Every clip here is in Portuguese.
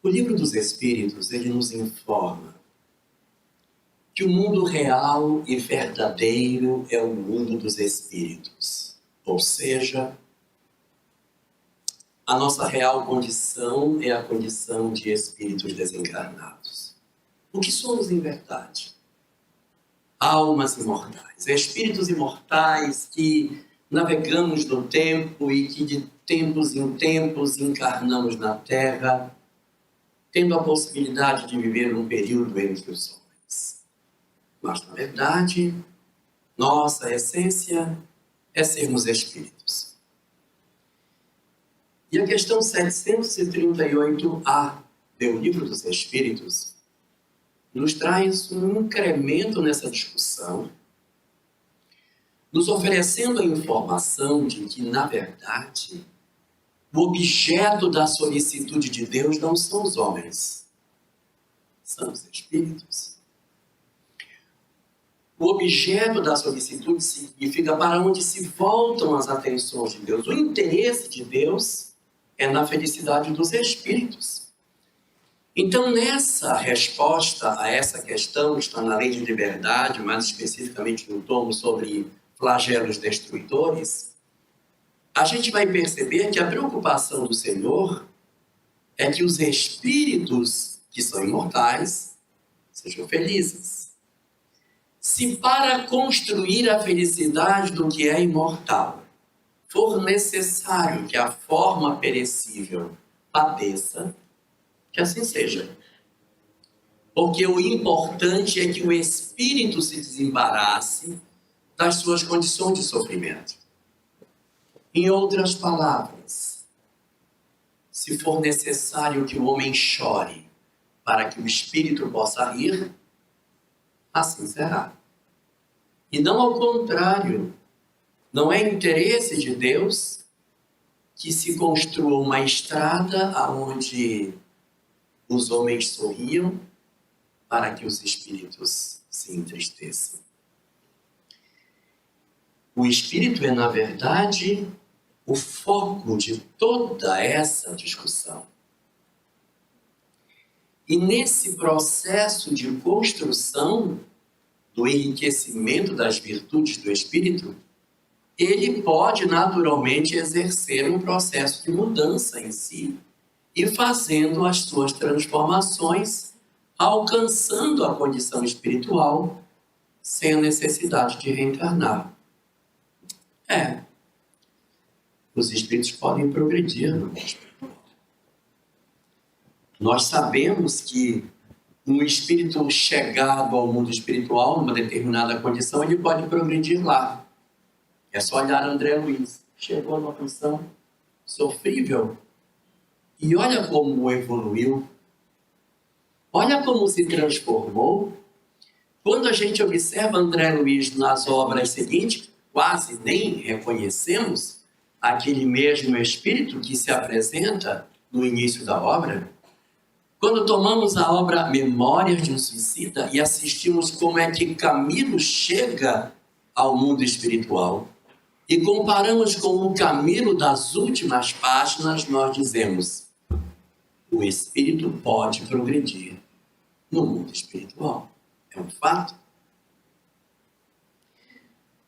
O Livro dos Espíritos, ele nos informa que o mundo real e verdadeiro é o mundo dos espíritos. Ou seja, a nossa real condição é a condição de espíritos desencarnados. O que somos em verdade? Almas imortais, espíritos imortais que navegamos no tempo e que de tempos em tempos encarnamos na Terra, tendo a possibilidade de viver um período entre os homens. Mas, na verdade, nossa essência é sermos espíritos. E a questão 738A do Livro dos Espíritos nos traz um incremento nessa discussão, nos oferecendo a informação de que, na verdade, o objeto da solicitude de Deus não são os homens, são os espíritos. O objeto da solicitude significa para onde se voltam as atenções de Deus. O interesse de Deus é na felicidade dos espíritos. Então, nessa resposta a essa questão, que está na Lei de Liberdade, mais especificamente no tomo sobre flagelos destruidores, a gente vai perceber que a preocupação do Senhor é que os espíritos que são imortais sejam felizes. Se para construir a felicidade do que é imortal for necessário que a forma perecível padeça, que assim seja. Porque o importante é que o espírito se desembarace das suas condições de sofrimento. Em outras palavras, se for necessário que o homem chore para que o espírito possa rir, assim será. E não ao contrário, não é interesse de Deus que se construa uma estrada aonde os homens sorriam para que os espíritos se entristeçam. O espírito é, na verdade, o foco de toda essa discussão. E nesse processo de construção do enriquecimento das virtudes do espírito, ele pode naturalmente exercer um processo de mudança em si e fazendo as suas transformações, alcançando a condição espiritual sem a necessidade de reencarnar. Os espíritos podem progredir no mundo espiritual. Nós sabemos que um espírito chegado ao mundo espiritual, numa determinada condição, ele pode progredir lá. É só olhar André Luiz. Chegou numa condição sofrível. E olha como evoluiu. Olha como se transformou. Quando a gente observa André Luiz nas obras seguintes, quase nem reconhecemos aquele mesmo espírito que se apresenta no início da obra. Quando tomamos a obra Memórias de um Suicida e assistimos como é que Camilo chega ao mundo espiritual e comparamos com o Camilo das últimas páginas, nós dizemos: o espírito pode progredir no mundo espiritual. É um fato.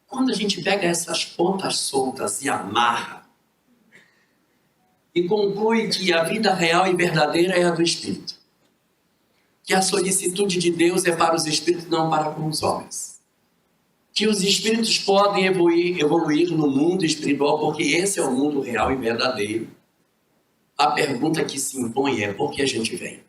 Quando a gente pega essas pontas soltas e amarra e conclui que a vida real e verdadeira é a do espírito, que a solicitude de Deus é para os espíritos, não para com os homens, que os espíritos podem evoluir no mundo espiritual porque esse é o mundo real e verdadeiro, a pergunta que se impõe é: por que a gente vem?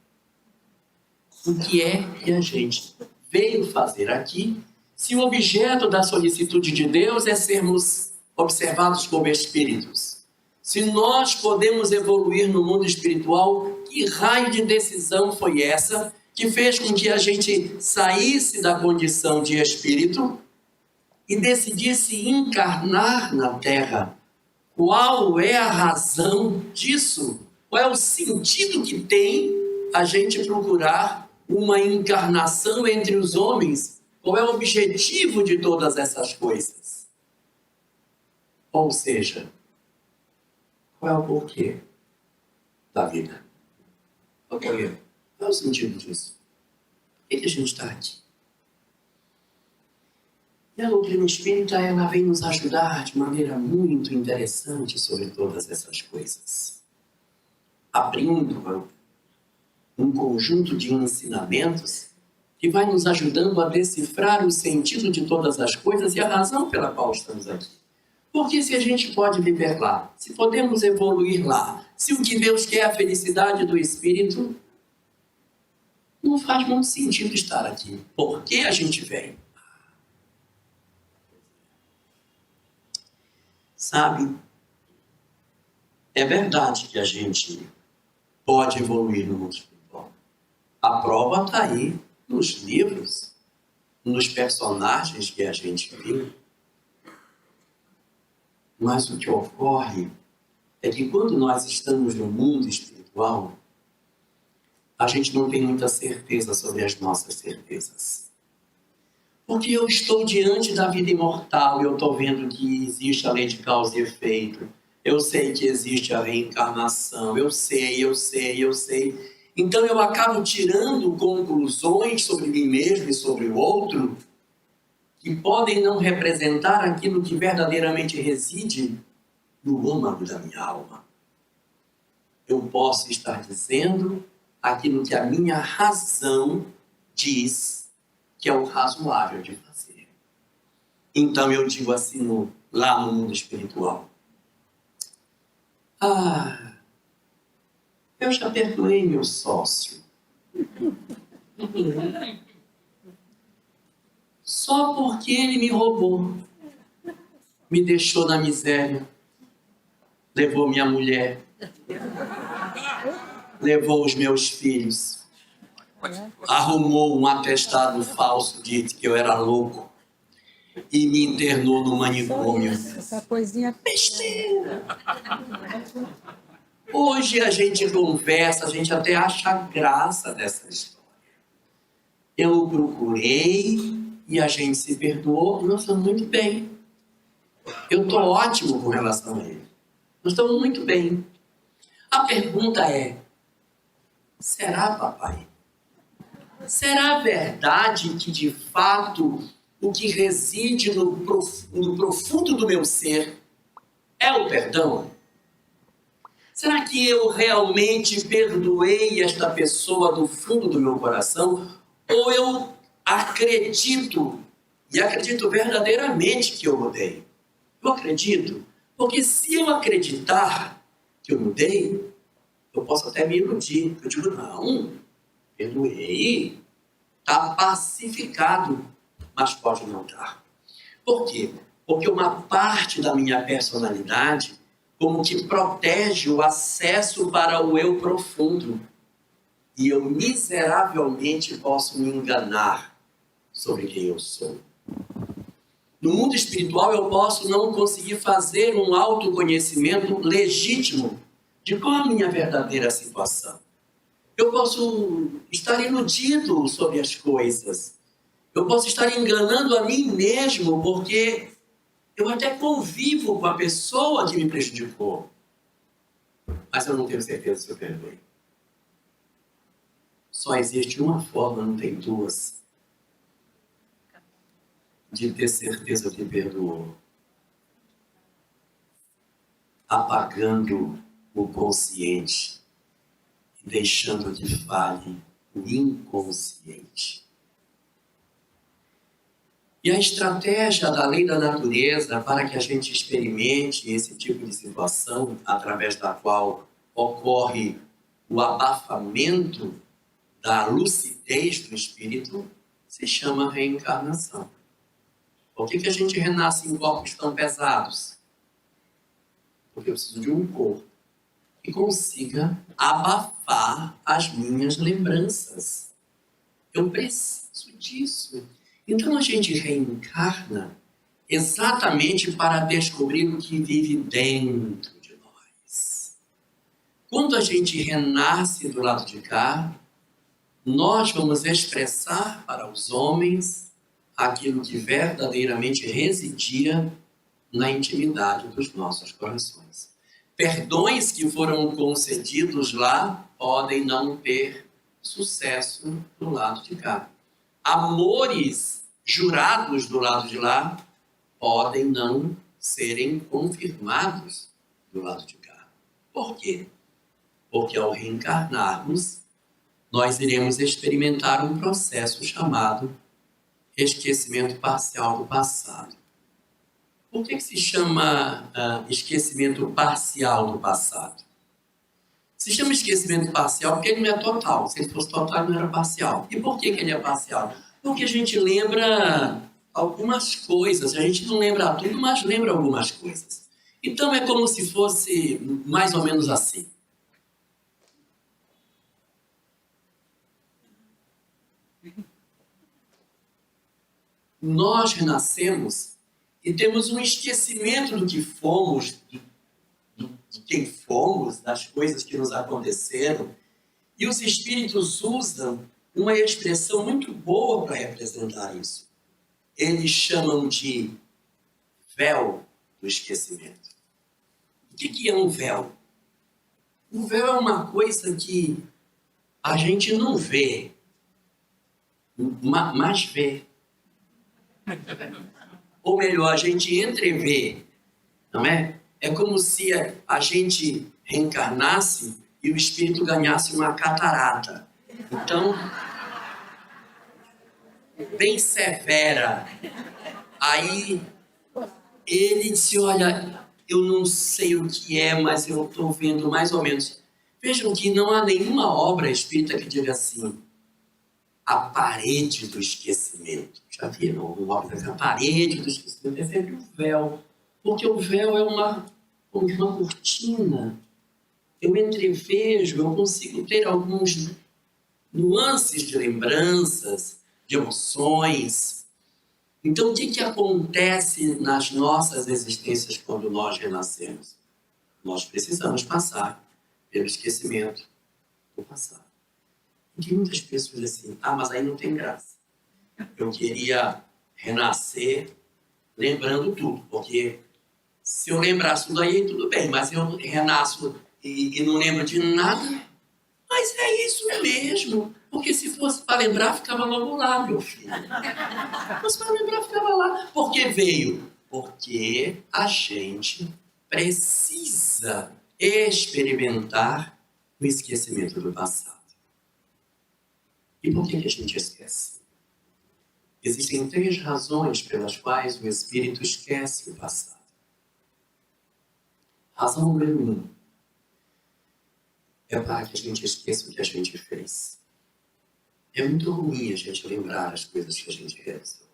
O que é que a gente veio fazer aqui, se o objeto da solicitude de Deus é sermos observados como espíritos? Se nós podemos evoluir no mundo espiritual, que raio de decisão foi essa que fez com que a gente saísse da condição de espírito e decidisse encarnar na Terra? Qual é a razão disso? Qual é o sentido que tem a gente procurar uma encarnação entre os homens? Qual é o objetivo de todas essas coisas? Ou seja, qual é o porquê da vida? O quê? Qual é o sentido disso? Por que a gente está aqui? E a doutrina espírita, ela vem nos ajudar de maneira muito interessante sobre todas essas coisas. Abrindo um conjunto de ensinamentos que vai nos ajudando a decifrar o sentido de todas as coisas e a razão pela qual estamos aqui. Porque se a gente pode viver lá, se podemos evoluir lá, se o que Deus quer é a felicidade do espírito, não faz muito sentido estar aqui. Por que a gente vem? Sabe, é verdade que a gente pode evoluir no mundo espiritual. A prova está aí nos livros, nos personagens que a gente viu. Mas o que ocorre é que quando nós estamos no mundo espiritual, a gente não tem muita certeza sobre as nossas certezas. Porque eu estou diante da vida imortal e eu estou vendo que existe a lei de causa e efeito. Eu sei que existe a reencarnação. Eu sei. Então eu acabo tirando conclusões sobre mim mesmo e sobre o outro que podem não representar aquilo que verdadeiramente reside no âmago da minha alma. Eu posso estar dizendo aquilo que a minha razão diz que é o razoável de fazer. Então eu digo assim lá no mundo espiritual: eu já perdoei meu sócio. Só porque ele me roubou, me deixou na miséria, levou minha mulher, levou os meus filhos, arrumou um atestado falso, disse que eu era louco e me internou no manicômio. Essa coisinha besteira. Hoje a gente conversa, a gente até acha graça dessa história. Eu procurei e a gente se perdoou e nós estamos muito bem. Eu estou ótimo com relação a ele. Nós estamos muito bem. A pergunta é: será, papai? Será verdade que, de fato, o que reside no profundo do meu ser é o perdão? Será que eu realmente perdoei esta pessoa do fundo do meu coração? Ou eu acredito, e acredito verdadeiramente que eu mudei? Eu acredito, porque se eu acreditar que eu mudei, eu posso até me iludir. Eu digo: não, perdoei, está pacificado, mas pode não estar. Por quê? Porque uma parte da minha personalidade como que protege o acesso para o eu profundo. E eu miseravelmente posso me enganar sobre quem eu sou. No mundo espiritual eu posso não conseguir fazer um autoconhecimento legítimo de qual é a minha verdadeira situação. Eu posso estar iludido sobre as coisas. Eu posso estar enganando a mim mesmo porque eu até convivo com a pessoa que me prejudicou. Mas eu não tenho certeza se eu perdoei. Só existe uma forma, não tem duas, de ter certeza que perdoou: apagando o consciente e deixando que fale o inconsciente. E a estratégia da lei da natureza para que a gente experimente esse tipo de situação, através da qual ocorre o abafamento da lucidez do espírito, se chama reencarnação. Por que a gente renasce em corpos tão pesados? Porque eu preciso de um corpo que consiga abafar as minhas lembranças. Eu preciso disso. Então a gente reencarna exatamente para descobrir o que vive dentro de nós. Quando a gente renasce do lado de cá, nós vamos expressar para os homens aquilo que verdadeiramente residia na intimidade dos nossos corações. Perdões que foram concedidos lá podem não ter sucesso do lado de cá. Amores jurados do lado de lá podem não serem confirmados do lado de cá. Por quê? Porque ao reencarnarmos, nós iremos experimentar um processo chamado esquecimento parcial do passado. Por que se chama esquecimento parcial do passado? Se chama esquecimento parcial porque ele não é total. Se ele fosse total, não era parcial. E por que ele é parcial? Porque a gente lembra algumas coisas. A gente não lembra tudo, mas lembra algumas coisas. Então é como se fosse mais ou menos assim. Nós renascemos e temos um esquecimento do que fomos, de quem fomos, das coisas que nos aconteceram. E os espíritos usam uma expressão muito boa para representar isso. Eles chamam de véu do esquecimento. O que é um véu? O véu é uma coisa que a gente não vê, mas vê. Ou melhor, a gente entrevê, não é? É como se a gente reencarnasse e o espírito ganhasse uma catarata. Então, bem severa. Aí ele disse, olha, eu não sei o que é, mas eu estou vendo mais ou menos. Vejam que não há nenhuma obra espírita que diga assim, a parede do esquecimento. Já viram uma obra assim, a parede do esquecimento? É sempre o véu. Porque o véu é uma cortina. Eu entrevejo, eu consigo ter alguns nuances de lembranças, de emoções. Então, o que acontece nas nossas existências quando nós renascemos? Nós precisamos passar pelo esquecimento do passado. E tem muitas pessoas assim, mas aí não tem graça. Eu queria renascer lembrando tudo, porque se eu lembrasse tudo aí, tudo bem, mas eu renasço e não lembro de nada, mas é isso mesmo. Porque se fosse para lembrar, ficava logo lá, meu filho. Se fosse para lembrar, ficava lá. Por que veio? Porque a gente precisa experimentar o esquecimento do passado. E por que a gente esquece? Existem 3 razões pelas quais o espírito esquece o passado. Razão número 1 é para que a gente esqueça o que a gente fez. É muito ruim a gente lembrar as coisas que a gente realizou.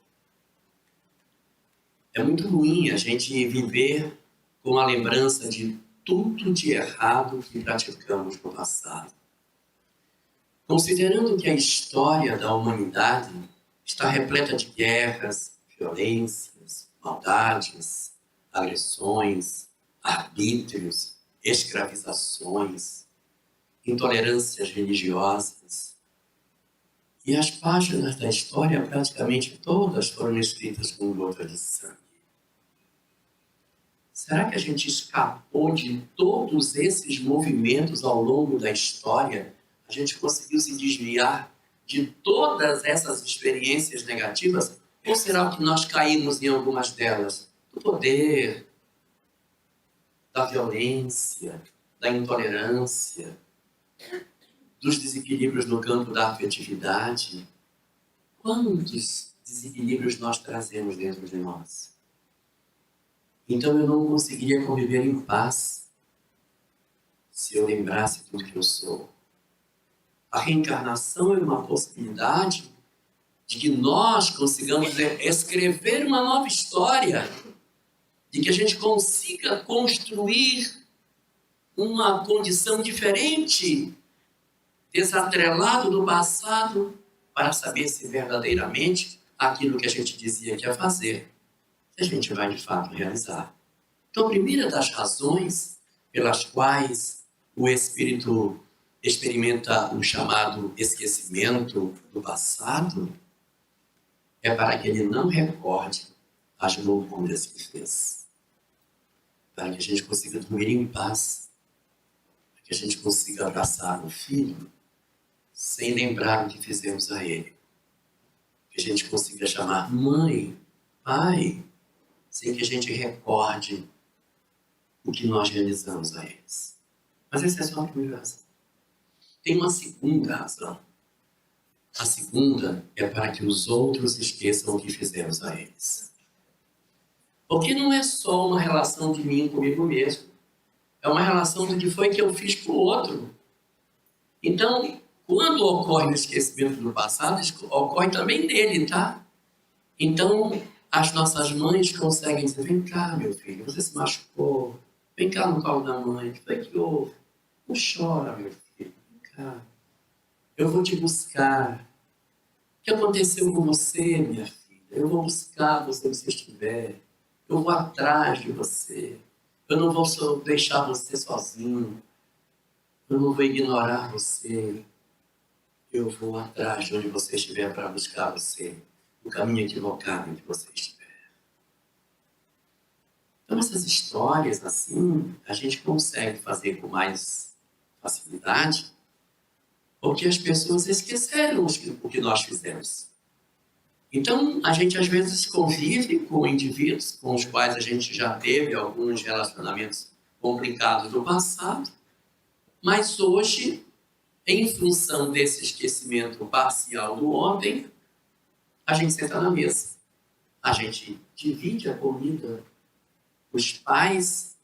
É muito ruim a gente viver com a lembrança de tudo de errado que praticamos no passado. Considerando que a história da humanidade está repleta de guerras, violências, maldades, agressões, arbítrios, escravizações, intolerâncias religiosas. E as páginas da história, praticamente todas, foram escritas com gota de sangue. Será que a gente escapou de todos esses movimentos ao longo da história? A gente conseguiu se desviar de todas essas experiências negativas? Ou será que nós caímos em algumas delas? Do poder, da violência, da intolerância, dos desequilíbrios no campo da afetividade? Quantos desequilíbrios nós trazemos dentro de nós? Então eu não conseguiria conviver em paz se eu lembrasse tudo que eu sou. A reencarnação é uma possibilidade de que nós consigamos escrever uma nova história, de que a gente consiga construir uma condição diferente, desatrelado do passado, para saber se verdadeiramente aquilo que a gente dizia que ia fazer, a gente vai de fato realizar. Então, a primeira das razões pelas quais o espírito experimenta o chamado esquecimento do passado é para que ele não recorde as loucuras que fez. para que a gente consiga dormir em paz, para que a gente consiga abraçar o filho sem lembrar o que fizemos a ele, que a gente consiga chamar mãe, pai, sem que a gente recorde o que nós realizamos a eles. Mas essa é só a primeira razão. Tem uma segunda razão. A segunda é para que os outros esqueçam o que fizemos a eles. Porque não é só uma relação de mim comigo mesmo. É uma relação do que foi que eu fiz para o outro. Então, quando ocorre o esquecimento do passado, ocorre também nele, tá? Então, as nossas mães conseguem dizer, vem cá, meu filho, você se machucou. Vem cá no colo da mãe, o que foi que houve? Não chora, meu filho, vem cá. Eu vou te buscar. O que aconteceu com você, minha filha? Eu vou buscar você onde você estiver. Eu vou atrás de você. Eu não vou deixar você sozinho. Eu não vou ignorar você. Eu vou atrás de onde você estiver para buscar você. No caminho equivocado em que você estiver. Então, essas histórias, assim, a gente consegue fazer com mais facilidade, porque as pessoas esqueceram o que nós fizemos. Então, a gente às vezes convive com indivíduos com os quais a gente já teve alguns relacionamentos complicados no passado, mas hoje, em função desse esquecimento parcial do ontem, a gente senta na mesa, a gente divide a comida, os pais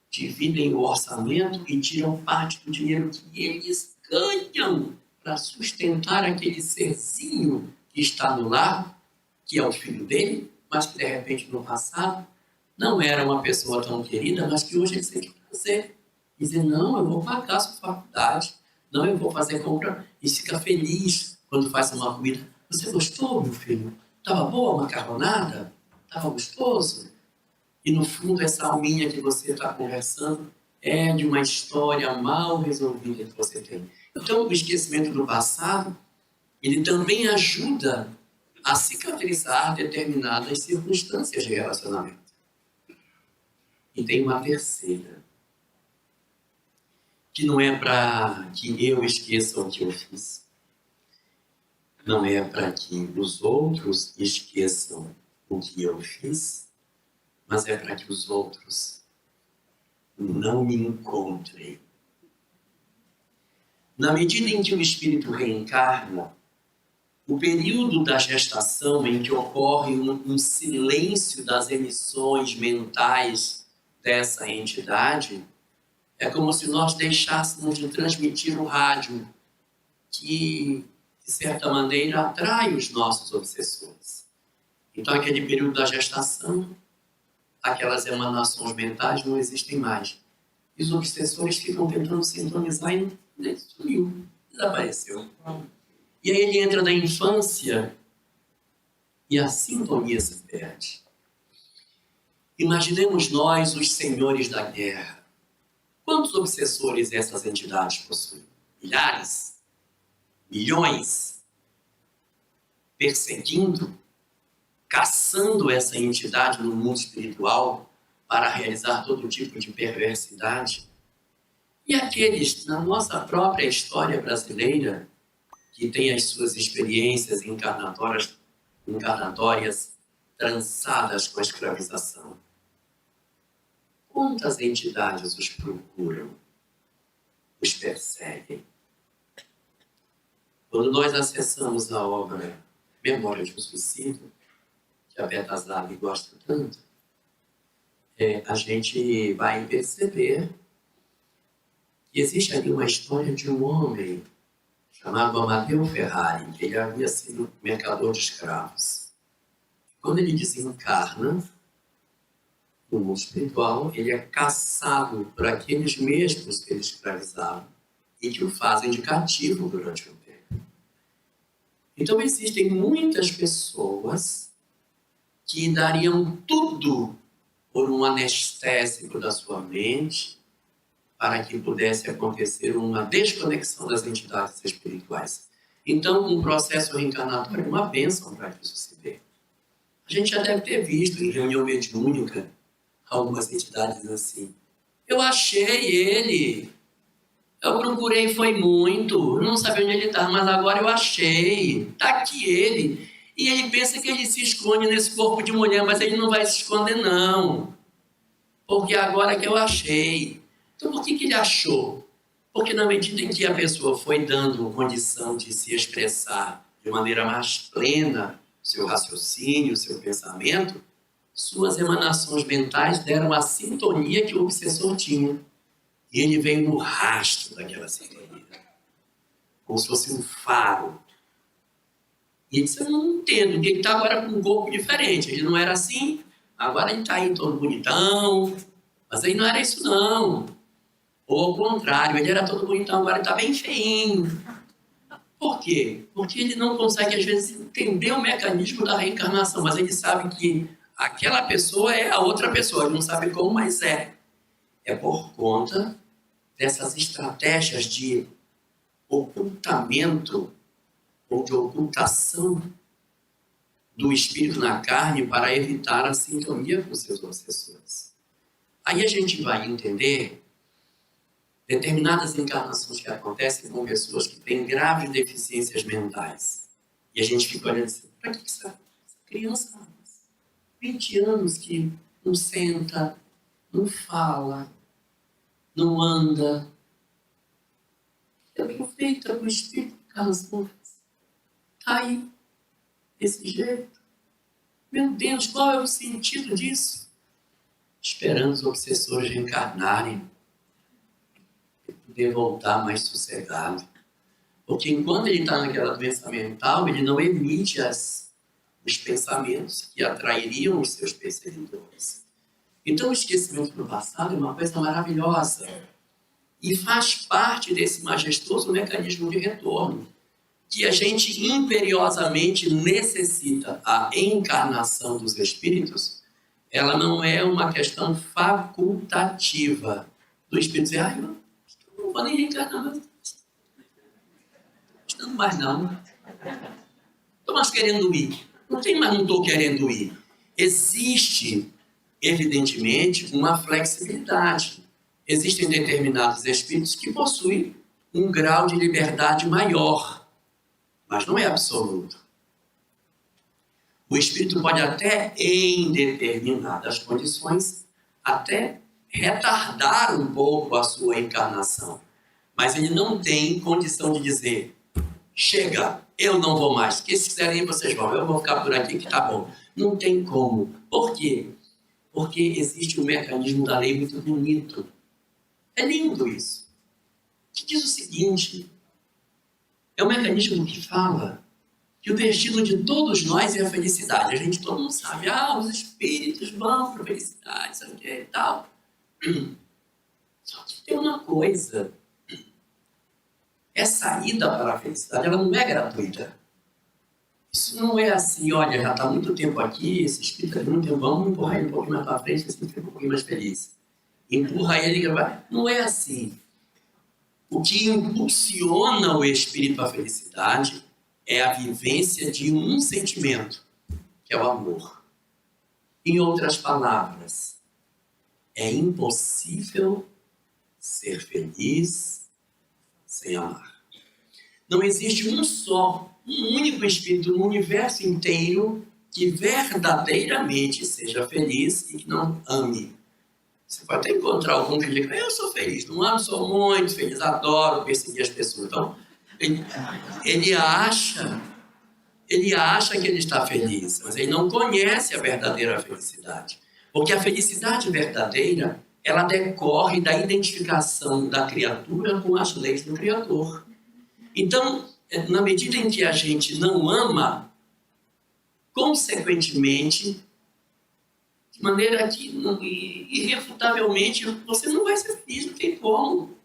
dividem o orçamento e tiram parte do dinheiro que eles ganham para sustentar aquele serzinho que está no lar, que é o filho dele, mas que de repente no passado não era uma pessoa tão querida, mas que hoje eles têm que fazer. Dizer, não, eu vou pagar a sua faculdade, não, eu vou fazer compra, e fica feliz quando faz uma comida. Você gostou, meu filho? Estava boa a macarronada? Estava gostoso? E no fundo essa alminha que você está conversando é de uma história mal resolvida que você tem. Então o esquecimento do passado, ele também ajuda a cicatrizar determinadas circunstâncias de relacionamento. E tem uma terceira, que não é para que eu esqueça o que eu fiz. Não é para que os outros esqueçam o que eu fiz, mas é para que os outros não me encontrem. Na medida em que o espírito reencarna, o período da gestação em que ocorre um silêncio das emissões mentais dessa entidade, é como se nós deixássemos de transmitir o rádio que, de certa maneira, atrai os nossos obsessores. Então, aquele período da gestação, aquelas emanações mentais não existem mais. E os obsessores ficam tentando sintonizar e ele sumiu, desapareceu. E aí ele entra na infância e a sintonia se perde. Imaginemos nós os senhores da guerra. Quantos obsessores essas entidades possuem? Milhares? Milhões? Perseguindo, caçando essa entidade no mundo espiritual para realizar todo tipo de perversidade. E aqueles, na nossa própria história brasileira, que tem as suas experiências encarnatórias trançadas com a escravização. Quantas entidades os procuram, os perseguem? Quando nós acessamos a obra Memória de um Suicídio, que a Beta Zab gosta tanto, a gente vai perceber que existe ali uma história de um homem chamado Amadeu Ferrari, que ele havia sido mercador de escravos. Quando ele desencarna no mundo espiritual, ele é caçado por aqueles mesmos que ele escravizava e que o fazem de cativo durante um tempo. Então existem muitas pessoas que dariam tudo por um anestésico da sua mente para que pudesse acontecer uma desconexão das entidades espirituais. Então, um processo reencarnatório é uma bênção para que isso se dê. A gente já deve ter visto em reunião mediúnica algumas entidades assim. Eu achei ele. Eu procurei, foi muito. Eu não sabia onde ele estava, mas agora eu achei. Está aqui ele. E ele pensa que ele se esconde nesse corpo de mulher, mas ele não vai se esconder, não. Porque agora que eu achei. Então, por que ele achou? Porque na medida em que a pessoa foi dando condição de se expressar de maneira mais plena seu raciocínio, seu pensamento, suas emanações mentais deram a sintonia que o obsessor tinha. E ele veio no rastro daquela sintonia, como se fosse um faro. E ele disse, eu não entendo, porque ele está agora com um corpo diferente. Ele não era assim, agora ele está aí todo bonitão, mas aí não era isso não. Ou ao contrário, ele era todo bonitão, agora ele está bem feinho. Por quê? Porque ele não consegue, às vezes, entender o mecanismo da reencarnação, mas ele sabe que aquela pessoa é a outra pessoa, ele não sabe como, mas é. É por conta dessas estratégias de ocultamento ou de ocultação do espírito na carne para evitar a sintonia com seus obsessores. Aí a gente vai entender determinadas encarnações que acontecem com pessoas que têm graves deficiências mentais. E a gente fica olhando assim, para que essa criança, 20 anos que não senta, não fala, não anda. Eu feita com o espírito de Carlos Moura. Está aí, desse jeito. Meu Deus, qual é o sentido disso? Esperando os obsessores reencarnarem e poder voltar mais sossegado. Porque enquanto ele está naquela doença mental, ele não emite os pensamentos que atrairiam os seus perseguidores. Então, o esquecimento do passado é uma coisa maravilhosa e faz parte desse majestoso mecanismo de retorno, que a gente imperiosamente necessita. A encarnação dos espíritos, ela não é uma questão facultativa do espírito dizer, eu não vou nem reencarnar, não mais não. Estou mais querendo ir. Não tem mais, não estou querendo ir. Existe, evidentemente, uma flexibilidade. Existem determinados espíritos que possuem um grau de liberdade maior, mas não é absoluto. O espírito pode até, em determinadas condições, até retardar um pouco a sua encarnação, mas ele não tem condição de dizer, chega, eu não vou mais, que se quiserem vocês vão, eu vou ficar por aqui que tá bom. Não tem como. Por quê? Porque existe um mecanismo da lei muito bonito. É lindo isso. Que diz o seguinte, é um mecanismo que fala que o destino de todos nós é a felicidade. A gente, todo mundo sabe, os espíritos vão para a felicidade, sabe o que é e tal. Só que tem uma coisa, essa ida para a felicidade, ela não é gratuita. Isso não é assim, olha, já está muito tempo aqui, esse espírito está muito tempo, vamos empurrar ele um pouquinho mais para frente, assim fica um pouquinho mais feliz. Empurra ele, não é assim. O que impulsiona o espírito à felicidade é a vivência de um sentimento, que é o amor. Em outras palavras, é impossível ser feliz sem amar. Não existe um único espírito no universo inteiro que verdadeiramente seja feliz e que não ame. Você pode até encontrar algum que diga, eu sou feliz, não amo, sou muito feliz, adoro perseguir as pessoas. Então, ele acha que ele está feliz, mas ele não conhece a verdadeira felicidade. Porque a felicidade verdadeira, ela decorre da identificação da criatura com as leis do Criador. Então, na medida em que a gente não ama, consequentemente, de maneira que, irrefutavelmente, você não vai ser feliz, não tem como.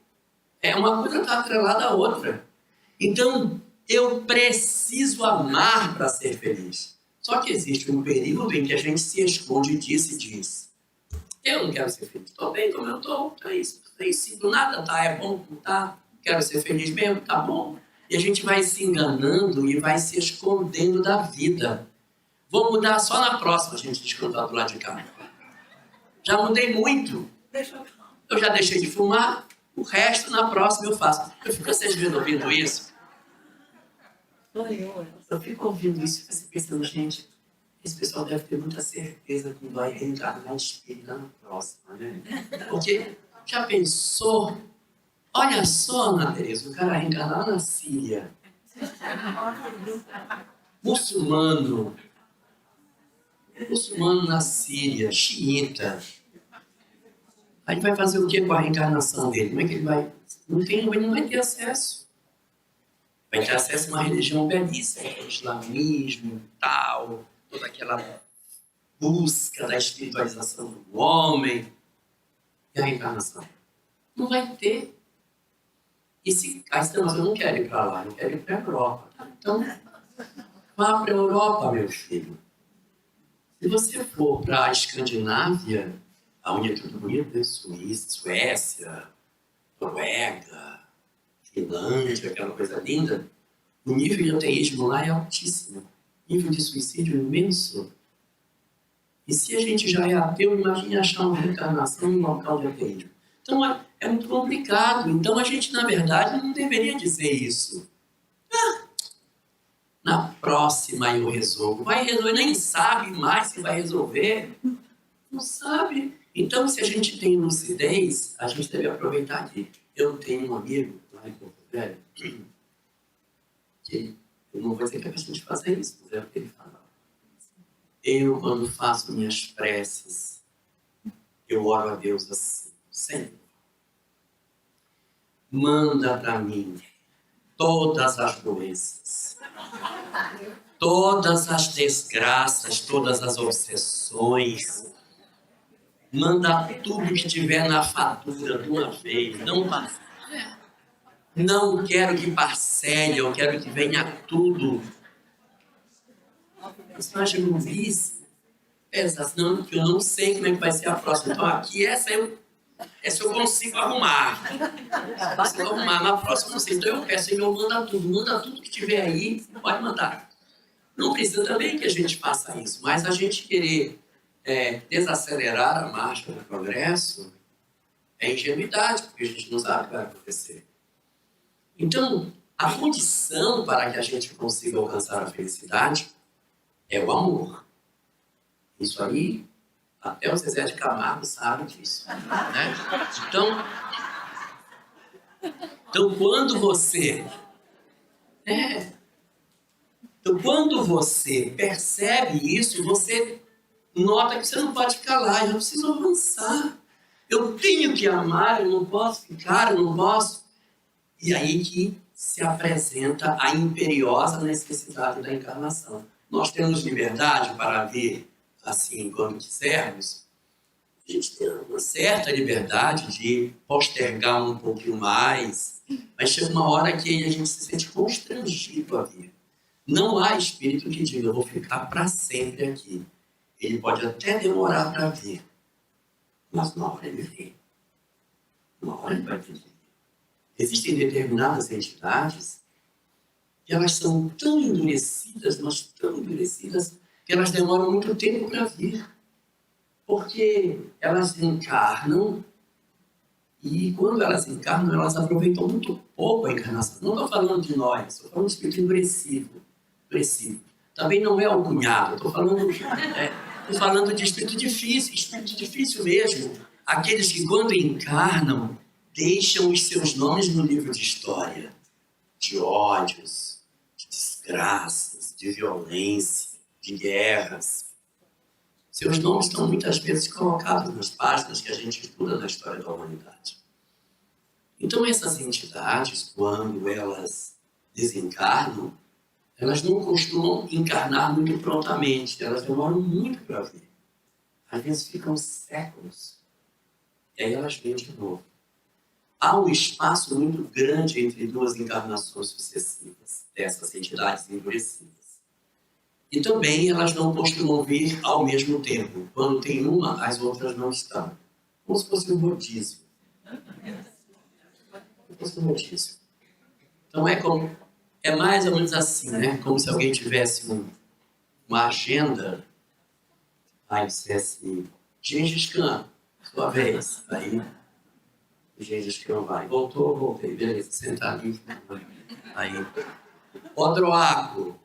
Uma coisa está atrelada à outra. Então, eu preciso amar para ser feliz. Só que existe um período em que a gente se esconde disso e diz, eu não quero ser feliz, estou bem como eu estou, é isso, se do nada tá, é bom, não tá, quero ser feliz mesmo, tá bom. E a gente vai se enganando e vai se escondendo da vida. Vou mudar só na próxima, a gente descontar do lado de cá. Já mudei muito. Eu já deixei de fumar, o resto na próxima eu faço. Eu fico ouvindo isso. Eu fico ouvindo isso e fico pensando, gente, esse pessoal deve ter muita certeza que vai reencarnar em espírito na próxima, né? Porque já pensou? Olha só, Ana Tereza, o cara reencarnar na Síria. Muçulmano na Síria, xiita. Aí vai fazer o que com a reencarnação dele? Como é que ele vai? Ele não vai ter acesso. Vai ter acesso a uma religião belíssima, o islamismo e tal, toda aquela busca da espiritualização do homem. E a reencarnação? Não vai ter. E se... mas eu não quero ir para lá, eu quero ir para a Europa. Então, vá para a Europa, meu filho. Se você for para a Escandinávia, onde é tudo bonito, né? Suíça, Suécia, Noruega, Finlândia, aquela coisa linda, o nível de ateísmo lá é altíssimo. O nível de suicídio é imenso. E se a gente já é ateu, imagine achar uma reencarnação em um local de ateísmo. Então é muito complicado. Então a gente, na verdade, não deveria dizer isso. Na próxima eu resolvo. Vai resolver, nem sabe mais se vai resolver. Não sabe. Então, se a gente tem lucidez, a gente deve aproveitar que eu tenho um amigo lá em Porto Velho, que eu não vou dizer que a gente faça isso, mas é o que ele fala. Eu, quando faço minhas preces, eu oro a Deus assim, Senhor, manda para mim todas as doenças, todas as desgraças, todas as obsessões, manda tudo que tiver na fatura de uma vez, não quero que parcele, eu quero que venha tudo. Mas imagina isso. Não, eu não sei como é que vai ser a próxima. Então aqui essa eu consigo arrumar. Na próxima eu não sei. Então eu peço, Senhor, manda tudo que tiver aí, pode mandar. Não precisa também que a gente faça isso, mas a gente querer desacelerar a marcha do progresso é ingenuidade, porque a gente não sabe o que vai acontecer. Então, a condição para que a gente consiga alcançar a felicidade é o amor. Isso aí, até o Zezé de Camargo sabe disso. Né? Então quando você percebe isso, você nota que você não pode ficar lá, eu preciso avançar. Eu tenho que amar, eu não posso ficar, eu não posso. E aí que se apresenta a imperiosa necessidade da encarnação. Nós temos liberdade para vir assim quando quisermos. A gente tem uma certa liberdade de postergar um pouquinho mais, mas chega uma hora que a gente se sente constrangido a vir. Não há espírito que diga, eu vou ficar para sempre aqui. Ele pode até demorar para vir, mas uma hora ele vem. Uma hora ele vai vir. Existem determinadas entidades que elas são tão endurecidas, mas tão endurecidas, que elas demoram muito tempo para vir. Porque elas encarnam e quando elas encarnam, elas aproveitam muito pouco a encarnação. Não estou falando de nós, estou falando de espírito endurecido. Também não é o cunhado, estou falando de espírito difícil mesmo. Aqueles que quando encarnam, deixam os seus nomes no livro de história, de ódios, de desgraças, de violência, de guerras. Seus nomes estão muitas vezes colocados nas páginas que a gente estuda na história da humanidade. Então essas entidades, quando elas desencarnam, elas não costumam encarnar muito prontamente, elas demoram muito para vir. Às vezes ficam séculos. E aí elas vêm de novo. Há um espaço muito grande entre duas encarnações sucessivas dessas entidades endurecidas. E também elas não costumam vir ao mesmo tempo. Quando tem uma, as outras não estão. Como se fosse um rodízio. Então é mais ou menos assim, né? Como se alguém tivesse uma agenda, aí dissesse, Gengis Khan, Sua vez. Aí, gente, acho que não vai. Voltei. Beleza, sentar ali. Aí, Odroaco.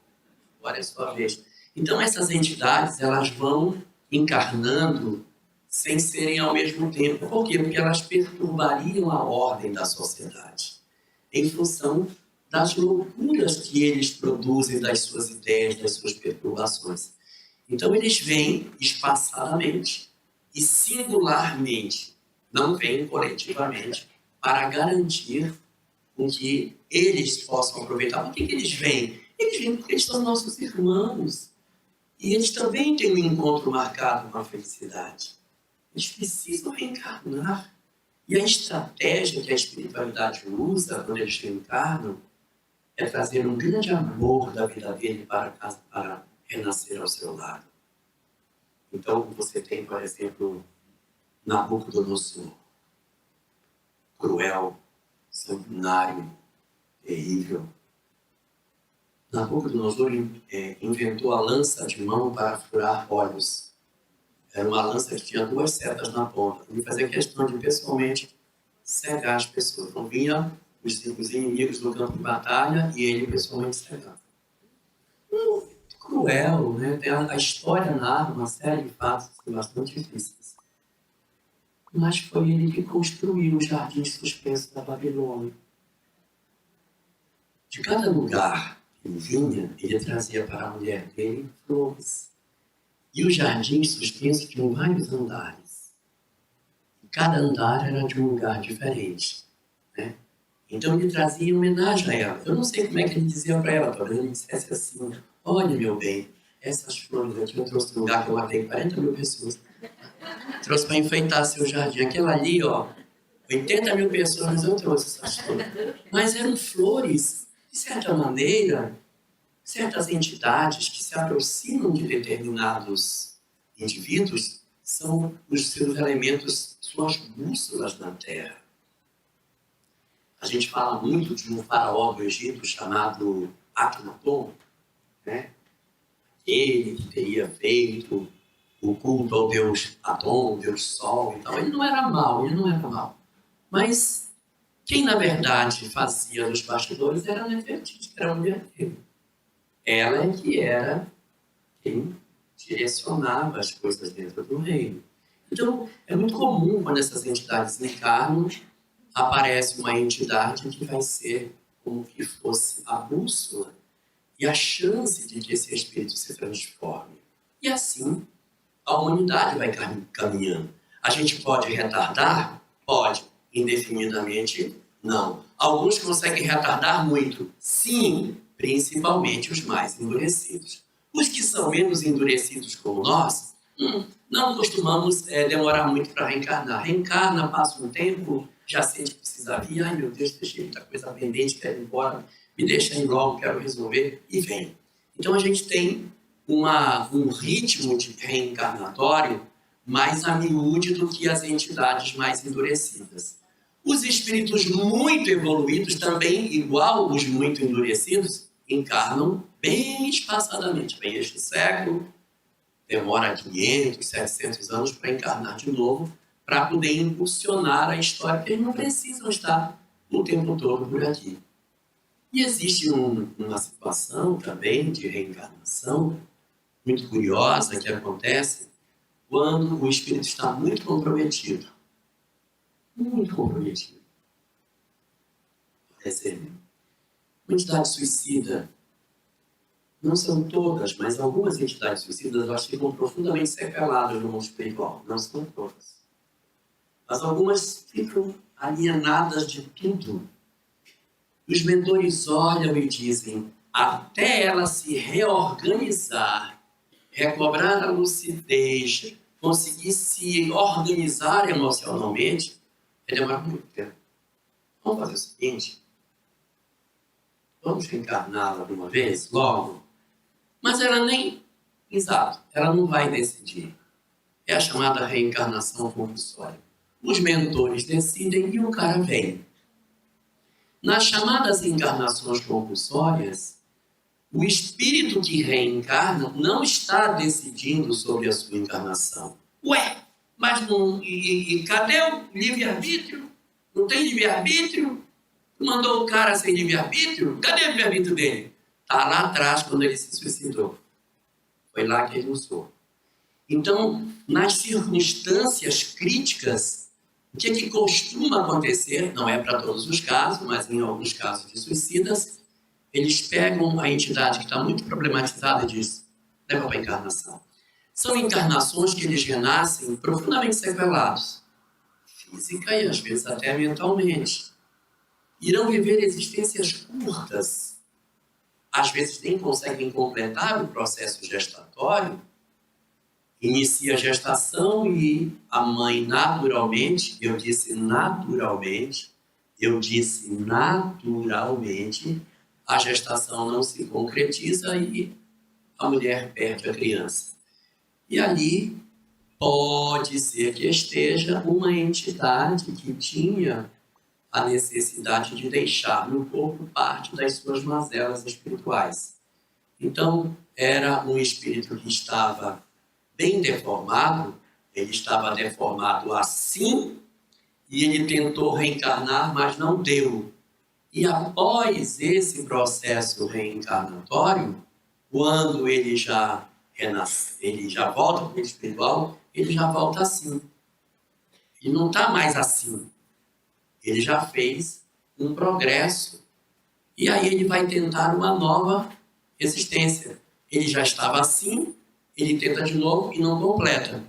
Agora é sua vez. Então, essas entidades, elas vão encarnando sem serem ao mesmo tempo. Por quê? Porque elas perturbariam a ordem da sociedade, em função das loucuras que eles produzem, das suas ideias, das suas perturbações. Então, eles vêm espaçadamente e singularmente, não vêm coletivamente, para garantir com que eles possam aproveitar. Por que eles vêm? Eles vêm porque eles são nossos irmãos. E eles também têm um encontro marcado com a felicidade. Eles precisam reencarnar. E a estratégia que a espiritualidade usa quando eles reencarnam é trazer um grande amor da vida dele para renascer ao seu lado. Então, você tem, por exemplo, Nabucodonosor, cruel, sanguinário, terrível. Nabucodonosor inventou a lança de mão para furar olhos. Era uma lança que tinha 2 setas na ponta. Ele fazia questão de pessoalmente cegar as pessoas. Então vinha os inimigos no campo de batalha e ele pessoalmente cegava. Cruel, né? A história narra uma série de fatos bastante difíceis. Mas foi ele que construiu os jardins suspensos da Babilônia. De cada lugar que ele vinha, ele trazia para a mulher dele flores. E os jardins suspensos tinham vários andares. E cada andar era de um lugar diferente, né? Então ele trazia homenagem a ela. Eu não sei como é que ele dizia para ela, talvez ele dissesse assim: olha, meu bem, essas flores aqui eu trouxe de um lugar que eu matei 40 mil pessoas. Trouxe para enfeitar seu jardim. Aquela ali, 80 mil pessoas eu trouxe essas flores. Mas eram flores, de certa maneira, certas entidades que se aproximam de determinados indivíduos são os seus elementos, suas bússolas na Terra. A gente fala muito de um faraó do Egito chamado Akhenaton, né? Ele que teria feito o culto ao deus Atom, deus Sol e tal. Ele não era mau. Mas quem, na verdade, fazia nos bastidores era a Nefertiti, que era a mulher dele. Ela é que era quem direcionava as coisas dentro do reino. Então, é muito comum, quando essas entidades encarnam, aparece uma entidade que vai ser como que fosse a bússola e a chance de que esse espírito se transforme. E assim, a humanidade vai caminhando. A gente pode retardar? Pode. Indefinidamente, não. Alguns conseguem retardar muito? Sim, principalmente os mais endurecidos. Os que são menos endurecidos como nós, não costumamos demorar muito para reencarnar. Reencarna, passa um tempo, já sente que precisa vir. Ai, meu Deus, deixei muita coisa pendente, quero ir embora, me deixa ir logo, quero resolver, e vem. Então a gente tem um ritmo de reencarnatório mais a miúde do que as entidades mais endurecidas. Os espíritos muito evoluídos também, igual os muito endurecidos, encarnam bem espaçadamente. Vem este século, demora 500, 700 anos para encarnar de novo, para poder impulsionar a história, porque eles não precisam estar o tempo todo por aqui. E existe uma situação também de reencarnação muito curiosa que acontece quando o espírito está muito comprometido. Muito comprometido. Por exemplo, uma entidade suicida, não são todas, mas algumas entidades suicidas elas ficam profundamente sequeladas no mundo espiritual. Não são todas. Mas algumas ficam alienadas de tudo. Os mentores olham e dizem, até ela se reorganizar, recobrar a lucidez, conseguir se organizar emocionalmente, vai demorar muito tempo. Vamos fazer o seguinte, vamos reencarná-la de uma vez, logo. Mas ela ela não vai decidir. É a chamada reencarnação compulsória. Os mentores decidem e o cara vem. Nas chamadas encarnações compulsórias, o espírito que reencarna não está decidindo sobre a sua encarnação. Ué, Mas não, e cadê o livre-arbítrio? Não tem livre-arbítrio? Mandou o cara sem livre-arbítrio? Cadê o livre-arbítrio dele? Está lá atrás, quando ele se suicidou. Foi lá que ele usou. Então, nas circunstâncias críticas, o que costuma acontecer, não é para todos os casos, mas em alguns casos de suicidas, eles pegam a entidade que está muito problematizada e diz, leva para a encarnação. São encarnações que eles renascem profundamente sequelados, física e às vezes até mentalmente. Irão viver existências curtas, às vezes nem conseguem completar o processo gestatório, inicia a gestação e a mãe naturalmente, eu disse naturalmente, a gestação não se concretiza e a mulher perde a criança. E ali pode ser que esteja uma entidade que tinha a necessidade de deixar no corpo parte das suas mazelas espirituais. Então, era um espírito que estava bem deformado, ele estava deformado assim, e ele tentou reencarnar, mas não deu. E após esse processo reencarnatório, quando ele já renasce, ele já volta para o espiritual, ele já volta assim. Ele não está mais assim. Ele já fez um progresso. E aí ele vai tentar uma nova existência. Ele já estava assim, ele tenta de novo e não completa.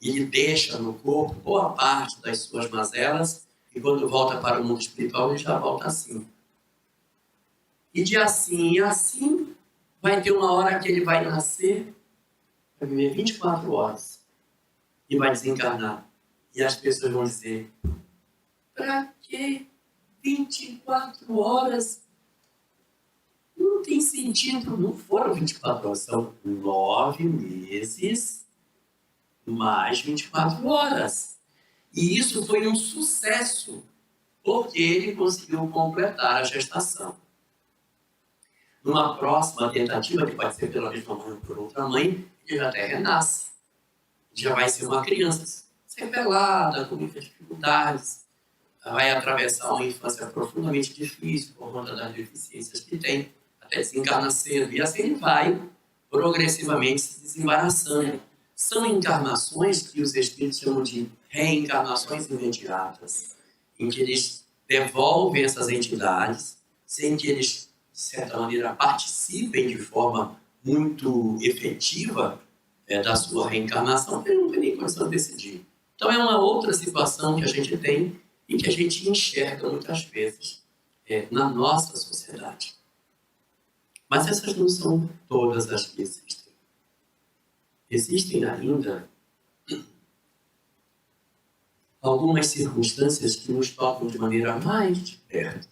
Ele deixa no corpo boa parte das suas mazelas e quando volta para o mundo espiritual ele já volta assim. E de assim e assim vai ter uma hora que ele vai nascer, vai viver 24 horas e vai desencarnar. E as pessoas vão dizer, para que 24 horas? Não tem sentido, não foram 24 horas, são 9 meses mais 24 horas. E isso foi um sucesso, porque ele conseguiu completar a gestação. Numa próxima tentativa, que pode ser pela mesma mãe ou por outra mãe, ele já até renasce. Já vai ser uma criança sequelada, com muitas dificuldades, vai atravessar uma infância profundamente difícil por conta das deficiências que tem, até desencarna cedo, e assim ele vai progressivamente se desembaraçando. São encarnações que os espíritos chamam de reencarnações imediatas, em que eles devolvem essas entidades, sem que eles, de certa maneira, participem de forma muito efetiva da sua reencarnação, porque não tem nem condição de decidir. Então é uma outra situação que a gente tem e que a gente enxerga muitas vezes na nossa sociedade. Mas essas não são todas as que existem. Existem ainda algumas circunstâncias que nos tocam de maneira mais de perto,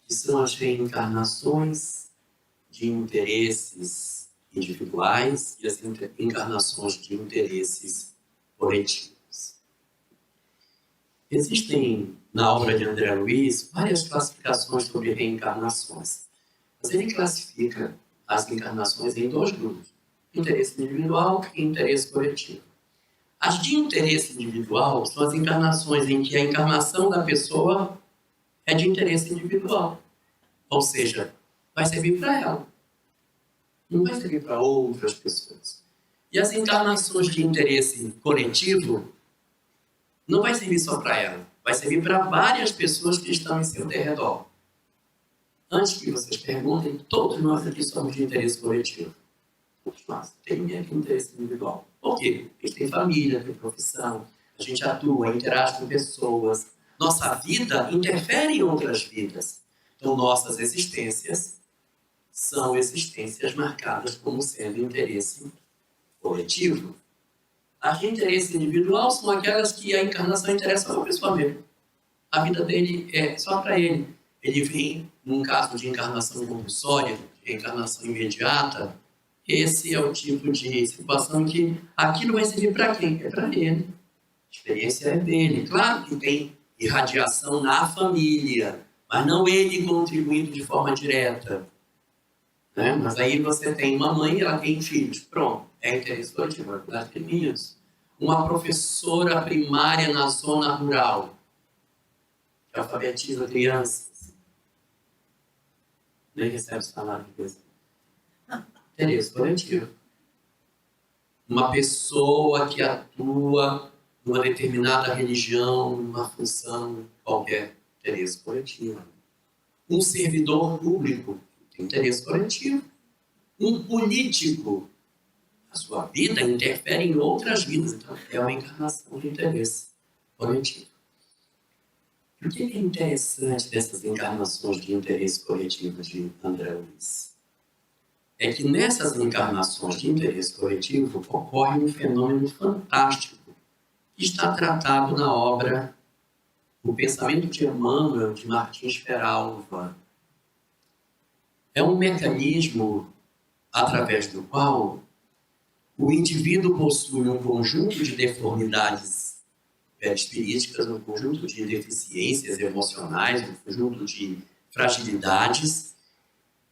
que são as reencarnações de interesses individuais e as encarnações de interesses coletivos. Existem, na obra de André Luiz, várias classificações sobre reencarnações. Mas ele classifica as encarnações em dois grupos, interesse individual e interesse coletivo. As de interesse individual são as encarnações em que a encarnação da pessoa é de interesse individual. Ou seja, vai servir para ela. Não vai servir para outras pessoas. E as encarnações de interesse coletivo não vai servir só para ela. Vai servir para várias pessoas que estão em seu derredor. Antes que vocês perguntem, todos nós aqui somos de interesse coletivo. Todos nós. Tem ninguém aqui de interesse individual. Por quê? Porque a gente tem família, tem profissão, a gente atua, interage com pessoas. Nossa vida interfere em outras vidas. Então, nossas existências são existências marcadas como sendo interesse coletivo. As de interesse individual são aquelas que a encarnação interessa a uma pessoa mesmo. A vida dele é só para ele. Ele vem, num caso de encarnação compulsória, de encarnação imediata, esse é o tipo de situação em que aquilo vai servir para quem? É para ele. A experiência é dele. Claro que tem irradiação na família, mas não ele contribuindo de forma direta. né? Mas aí você tem uma mãe, ela tem filhos, pronto, é interesse coletivo, vai cuidar de filhinhos. Uma professora primária na zona rural, que alfabetiza crianças, nem recebe salário de coisa. Interesse coletivo. Uma pessoa que atua numa determinada religião, numa função qualquer, interesse coletivo. Um servidor público, tem interesse coletivo. Um político, a sua vida interfere em outras vidas, então é uma encarnação de interesse coletivo. O que é interessante dessas encarnações de interesse coletivo de André Luiz? É que nessas encarnações de interesse coletivo ocorre um fenômeno fantástico que está tratado na obra O Pensamento de Emmanuel, de Martins Peralva. É um mecanismo através do qual o indivíduo possui um conjunto de deformidades perispiríticas, um conjunto de deficiências emocionais, um conjunto de fragilidades,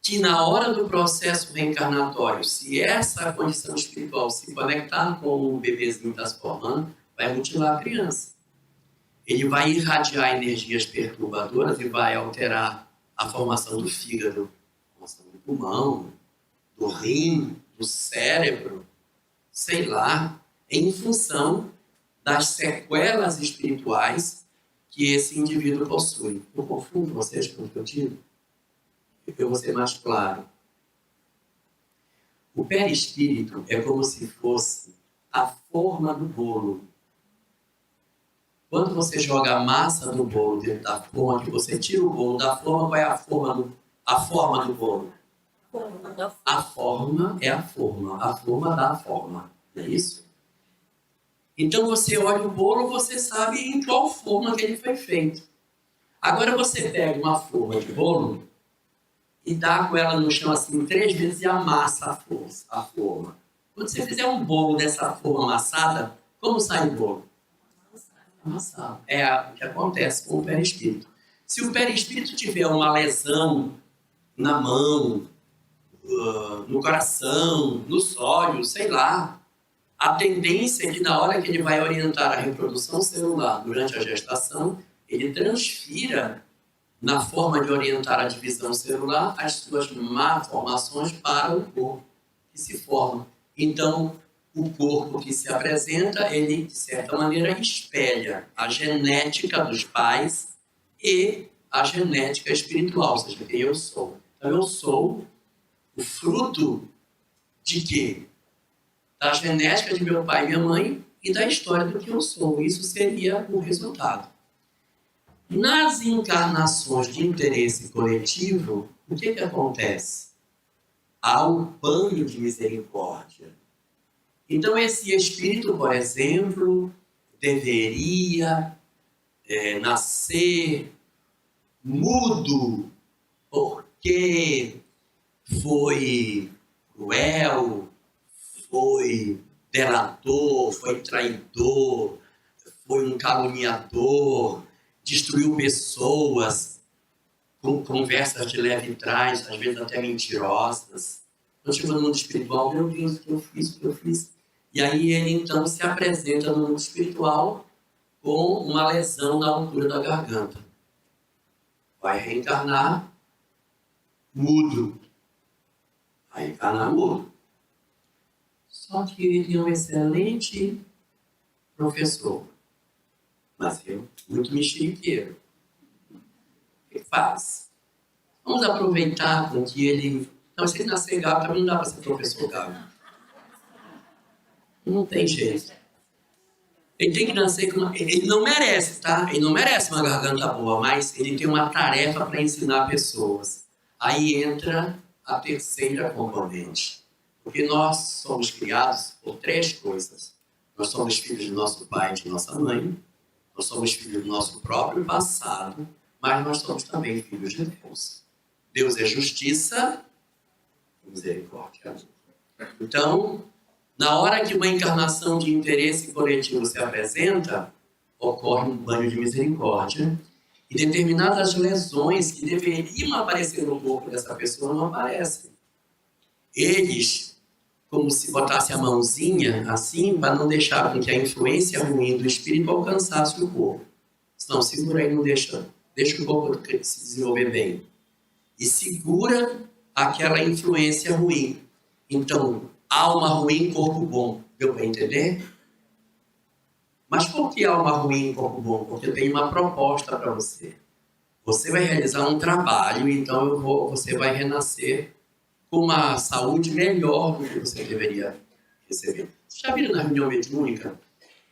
que na hora do processo reencarnatório, se essa condição espiritual se conectar com o bebezinho que está se formando, vai mutilar a criança. Ele vai irradiar energias perturbadoras e vai alterar a formação do fígado, a formação do pulmão, do rim, do cérebro, sei lá, em função das sequelas espirituais que esse indivíduo possui. Eu confundo vocês com o que eu digo? Eu vou ser mais claro. O perispírito é como se fosse a forma do bolo. Quando você joga a massa do bolo dentro da forma, que você tira o bolo da forma, qual é a forma do bolo? A forma é a forma dá a forma, não é isso? Então você olha o bolo, você sabe em qual forma que ele foi feito. Agora você pega uma forma de bolo e dá com ela no chão assim 3 vezes e amassa a forma. Quando você fizer um bolo dessa forma amassada, como sai o bolo? Amassado. É o que acontece com o perispírito. Se o perispírito tiver uma lesão na mão, no coração, nos olhos, sei lá, a tendência é que na hora que ele vai orientar a reprodução celular durante a gestação, ele transfira na forma de orientar a divisão celular as suas malformações para o corpo que se forma. Então, o corpo que se apresenta, ele, de certa maneira, espelha a genética dos pais e a genética espiritual, ou seja, quem eu sou. Então, eu sou o fruto de quê? Da genética de meu pai e minha mãe e da história do que eu sou. Isso seria o resultado. Nas encarnações de interesse coletivo, o que acontece? Há um banho de misericórdia. Então, esse espírito, por exemplo, deveria nascer mudo, porque foi cruel, foi delator, foi traidor, foi um caluniador, destruiu pessoas com conversas de leve trás, às vezes até mentirosas. Quando chegou no mundo espiritual, meu Deus, o que eu fiz? E aí ele então se apresenta no mundo espiritual com uma lesão na altura da garganta. Vai reencarnar mudo. Vai reencarnar mudo. Só que ele é um excelente professor. Nasceu muito mexeriqueiro. O que faz? Vamos aproveitar com que ele... Não, se ele nascer gago, também não dá para ser professor gago. Não tem jeito. Ele tem que nascer com... Ele não merece, tá? Ele não merece uma garganta boa, mas ele tem uma tarefa para ensinar pessoas. Aí entra a terceira componente. Porque nós somos criados por 3 coisas. Nós somos filhos do nosso pai e de nossa mãe. Nós somos filhos do nosso próprio passado, mas nós somos também filhos de Deus. Deus é justiça e misericórdia. Então, na hora que uma encarnação de interesse coletivo se apresenta, ocorre um banho de misericórdia e determinadas lesões que deveriam aparecer no corpo dessa pessoa não aparecem. eles, como se botasse a mãozinha assim, para não deixar com que a influência ruim do espírito alcançasse o corpo. Senão, segura aí, não deixa o corpo se desenvolver bem. E segura aquela influência ruim. Então, alma ruim, corpo bom. Deu para entender? Mas por que alma ruim, corpo bom? Porque eu tenho uma proposta para você. Você vai realizar um trabalho, então você vai renascer com uma saúde melhor do que você deveria receber. Vocês já viram na reunião mediúnica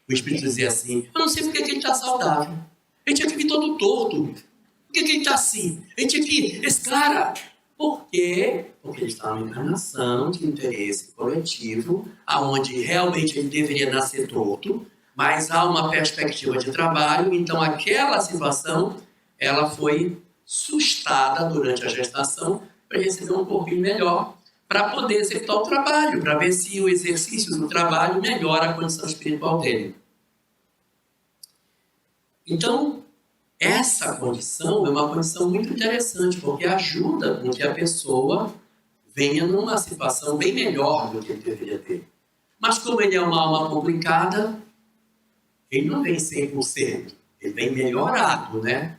o espírito dizer assim: eu não sei porque que ele está saudável. Ele tinha que vir todo torto. Por que ele está assim? Ele tinha que... Esse cara... Por quê? Porque ele está numa encarnação de interesse coletivo, aonde realmente ele deveria nascer torto, mas há uma perspectiva de trabalho, então aquela situação, ela foi sustada durante a gestação para receber um corpinho melhor, para poder executar o trabalho, para ver se o exercício do trabalho melhora a condição espiritual dele. Então, essa condição é uma condição muito interessante, porque ajuda com que a pessoa venha numa situação bem melhor do que ele deveria ter. Mas como ele é uma alma complicada, ele não vem 100%, ele vem melhorado, né?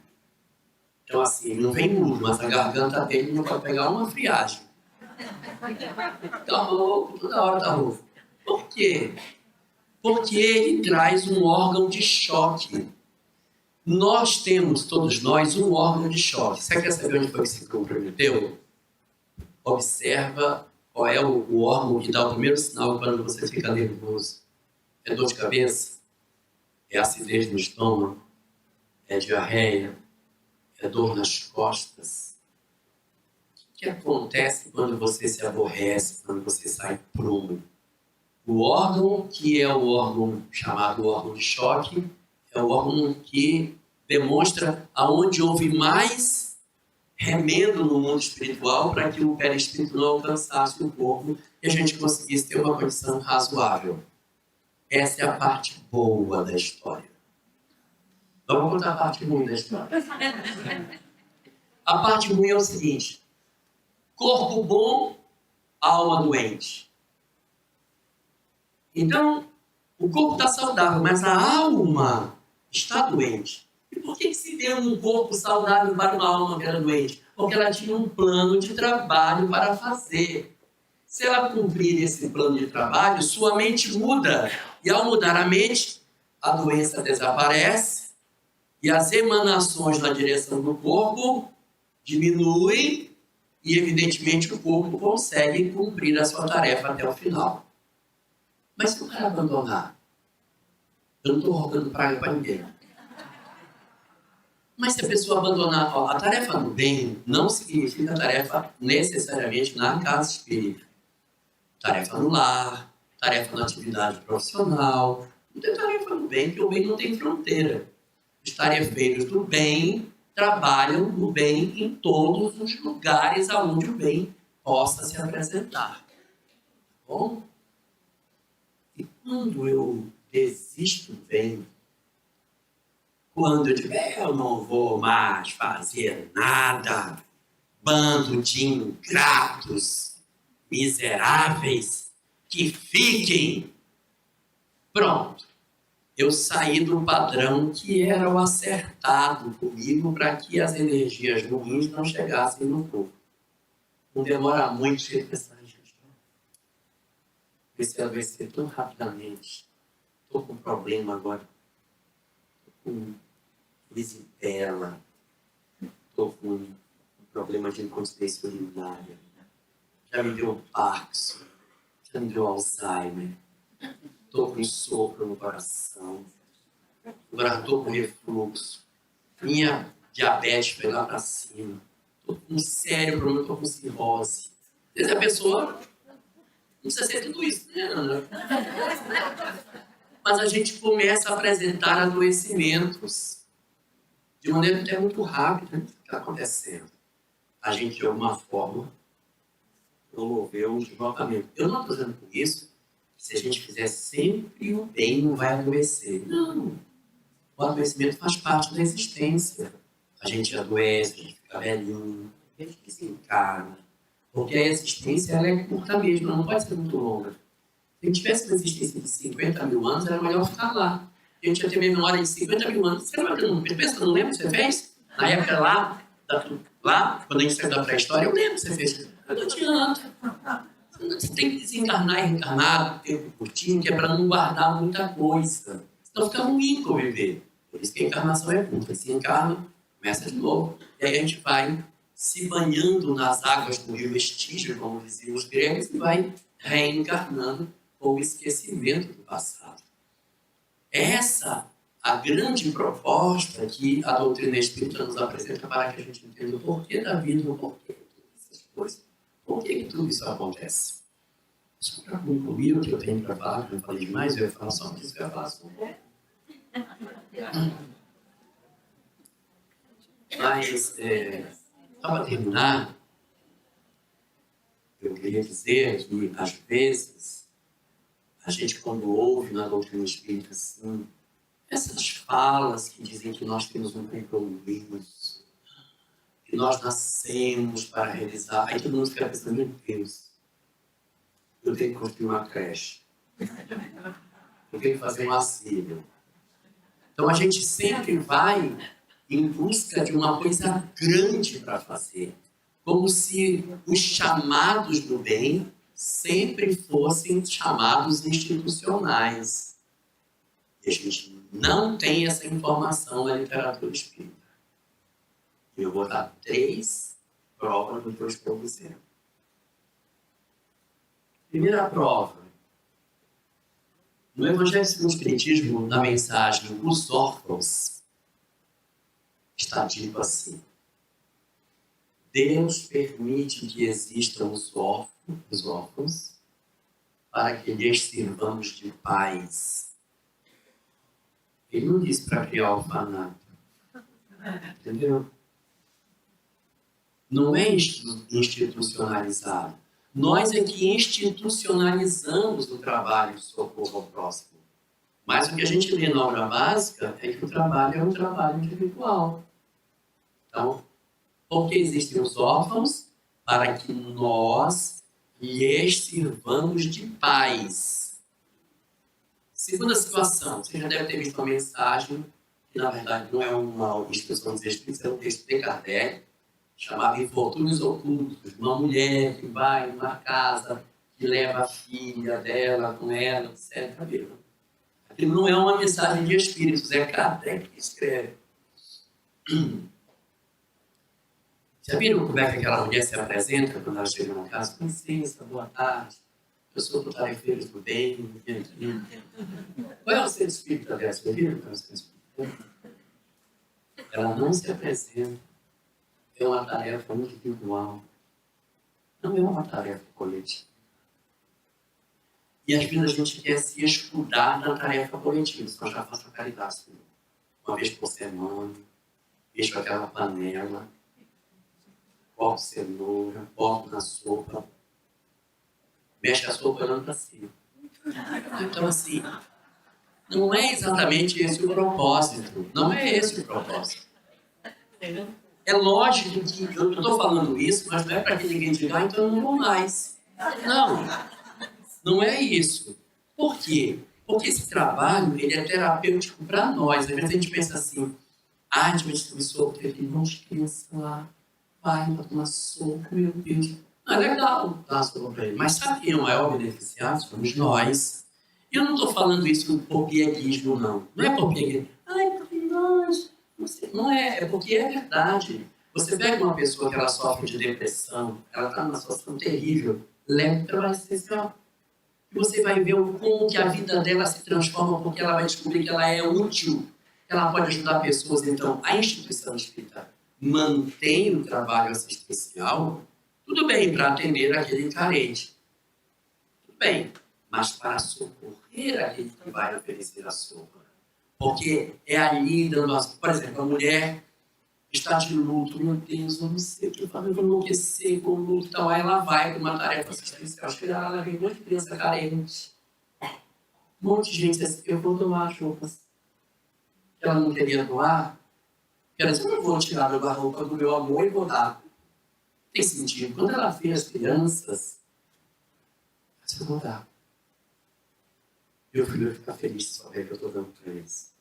Então assim, ele não vem mudo, mas a garganta dele não vai pegar uma friagem. Tá rouco, toda hora tá rouco. Por quê? Porque ele traz um órgão de choque. Nós temos, todos nós, um órgão de choque. Você quer saber onde foi que se comprometeu? Observa qual é o órgão que dá o primeiro sinal quando você fica nervoso. É dor de cabeça? É acidez no estômago? É diarreia? É dor nas costas? O que acontece quando você se aborrece, quando você sai prumo? O órgão, que é o órgão chamado órgão de choque, é o órgão que demonstra aonde houve mais remendo no mundo espiritual para que o perispírito não alcançasse o corpo e a gente conseguisse ter uma condição razoável. Essa é a parte boa da história. Então, vamos contar a parte ruim da história. A parte ruim é o seguinte: corpo bom, alma doente. Então, o corpo está saudável, mas a alma está doente. E por que se deu um corpo saudável para uma alma que era doente? Porque ela tinha um plano de trabalho para fazer. Se ela cumprir esse plano de trabalho, sua mente muda. E ao mudar a mente, a doença desaparece e as emanações na direção do corpo diminuem e, evidentemente, o corpo consegue cumprir a sua tarefa até o final. Mas se o cara abandonar, eu não estou rogando praga para ninguém. Mas se a pessoa abandonar, a tarefa no bem não significa tarefa necessariamente na casa espírita. Tarefa no lar, tarefa na atividade profissional. Não tem tarefa no bem, porque o bem não tem fronteira. Os tarefeiros do bem trabalham no bem em todos os lugares onde o bem possa se apresentar. Tá bom? E quando eu desisto do bem, quando eu digo, eu não vou mais fazer nada, bando de ingratos, miseráveis, que fiquem. Pronto. Eu saí do padrão que era o acertado comigo para que as energias ruins não chegassem no corpo. Não demora muito para pensar, gente. Esse vai ser tão rapidamente. Estou com problema agora. Estou com visitela. Estou com um problema de incontinência urinária. Já me deu Parkinson. Já me deu Alzheimer. Estou com sopro no coração. Agora estou com refluxo. Minha diabetes foi lá para cima. Estou com um sério problema, estou com cirrose. Às vezes a pessoa não precisa ser tudo isso, né, Ana? Mas a gente começa a apresentar adoecimentos de maneira até muito rápida. O que está acontecendo? A gente, de alguma forma, promoveu um deslocamento. Eu não estou dizendo com isso. Se a gente fizer sempre o bem, não vai adoecer. Não. O adoecimento faz parte da existência. A gente adoece, a gente fica velhinho, a gente desencarna. Porque a existência ela é curta mesmo, ela não pode ser muito longa. Se a gente tivesse uma existência de 50 mil anos, era melhor ficar lá. A gente ia ter memória de 50 mil anos. Você não lembra o que você fez? Na época lá, quando a gente saiu da pré-história, eu lembro o que você fez. Não adianta. Você tem que desencarnar e reencarnar, tempo curtinho, que é para não guardar muita coisa. Senão fica ruim conviver. Por isso que a encarnação é curta. Se encarna, começa de novo. E aí a gente vai se banhando nas águas do rio Estígio, como diziam os gregos, e vai reencarnando com o esquecimento do passado. Essa a grande proposta que a doutrina espírita nos apresenta para que a gente entenda o porquê da vida, o porquê de todas essas coisas. Por que tudo isso acontece? Só para concluir o que eu tenho para falar, que eu falei demais, eu ia falar só disso, eu ia falar só um pouco. Mas, só para terminar, eu queria dizer que, às vezes, a gente, quando ouve na doutrina espírita, assim, essas falas que dizem que nós temos um compromisso, que nós nascemos para realizar, aí todo mundo fica pensando, meu Deus, eu tenho que construir uma creche, eu tenho que fazer um asilo. Então a gente sempre vai em busca de uma coisa grande para fazer, como se os chamados do bem sempre fossem chamados institucionais. E a gente não tem essa informação na literatura espírita. Eu vou dar 3 provas do que eu estou dizendo. Primeira prova. No Evangelho segundo o Espiritismo, na mensagem Os Órfãos, está dito assim: Deus permite que existam os órfãos para que lhes sirvamos de pais. Ele não disse para criar orfanato. Entendeu? Não é institucionalizado. Nós é que institucionalizamos o trabalho de socorro ao próximo. Mas o que a gente lê na obra básica é que o trabalho é um trabalho individual. Então, porque existem os órfãos? Para que nós lhes sirvamos de pais. Segunda situação, você já deve ter visto uma mensagem, que na verdade não é uma instrução dos Espíritos, é um texto de Kardec, chamado Infortúnios Ocultos. Uma mulher que vai numa casa, que leva a filha dela com ela, etc. Aquilo não é uma mensagem de Espíritos, é Kardec que escreve. Já viram como é que aquela mulher se apresenta quando ela chega na casa? Com licença, boa tarde. Eu sou do tarefeiro do bem. Qual é o ser espírita dessa? Já viram qual é o ser espírita? Ela não se apresenta. É uma tarefa individual. Não é uma tarefa coletiva. E às vezes a gente quer se estudar na tarefa coletiva. Só já faço a caridade. Uma vez por semana, deixo aquela panela, corto cenoura, corto na sopa, mexe a sopa olhando para cima. Então, assim, não é exatamente esse o propósito. Não é esse o propósito. É lógico que eu estou falando isso, mas não é para que ninguém diga, então eu não vou mais. Não, não é isso. Por quê? Porque esse trabalho ele é terapêutico para nós. Às vezes a gente pensa assim, a distribuição teve um monte de criança lá, vai para tomar sopa, meu Deus. Não, é legal dar sopa para ele, mas sabe quem é o maior beneficiado? Somos nós. E eu não estou falando isso por pieguismo, não. Não é por pieguismo. Ai, porque nós... Não é, é porque é verdade. Você pega uma pessoa que ela sofre de depressão, ela está numa situação terrível, leva para o trabalho essencial. E você vai ver como que a vida dela se transforma, porque ela vai descobrir que ela é útil, que ela pode ajudar pessoas. Então, a instituição espírita mantém o trabalho assistencial, tudo bem, para atender aquele carente. Tudo bem, mas para socorrer aquele que vai oferecer a sopa. Porque é ali dando as... Por exemplo, a mulher está de luto, meu Deus, eu não sei o que eu faço, eu vou enlouquecer com o luto e tal. Aí ela vai para uma tarefa assistencial. Acho que ela vem um monte de criança carente. Um monte de gente assim, eu vou doar as roupas. Ela não queria doar. Ela disse, eu não vou tirar a roupa do meu amor e vou dar. Tem sentido. Quando ela vê as crianças, você não dá. Meu filho vai ficar feliz se souber que eu estou dando para eles.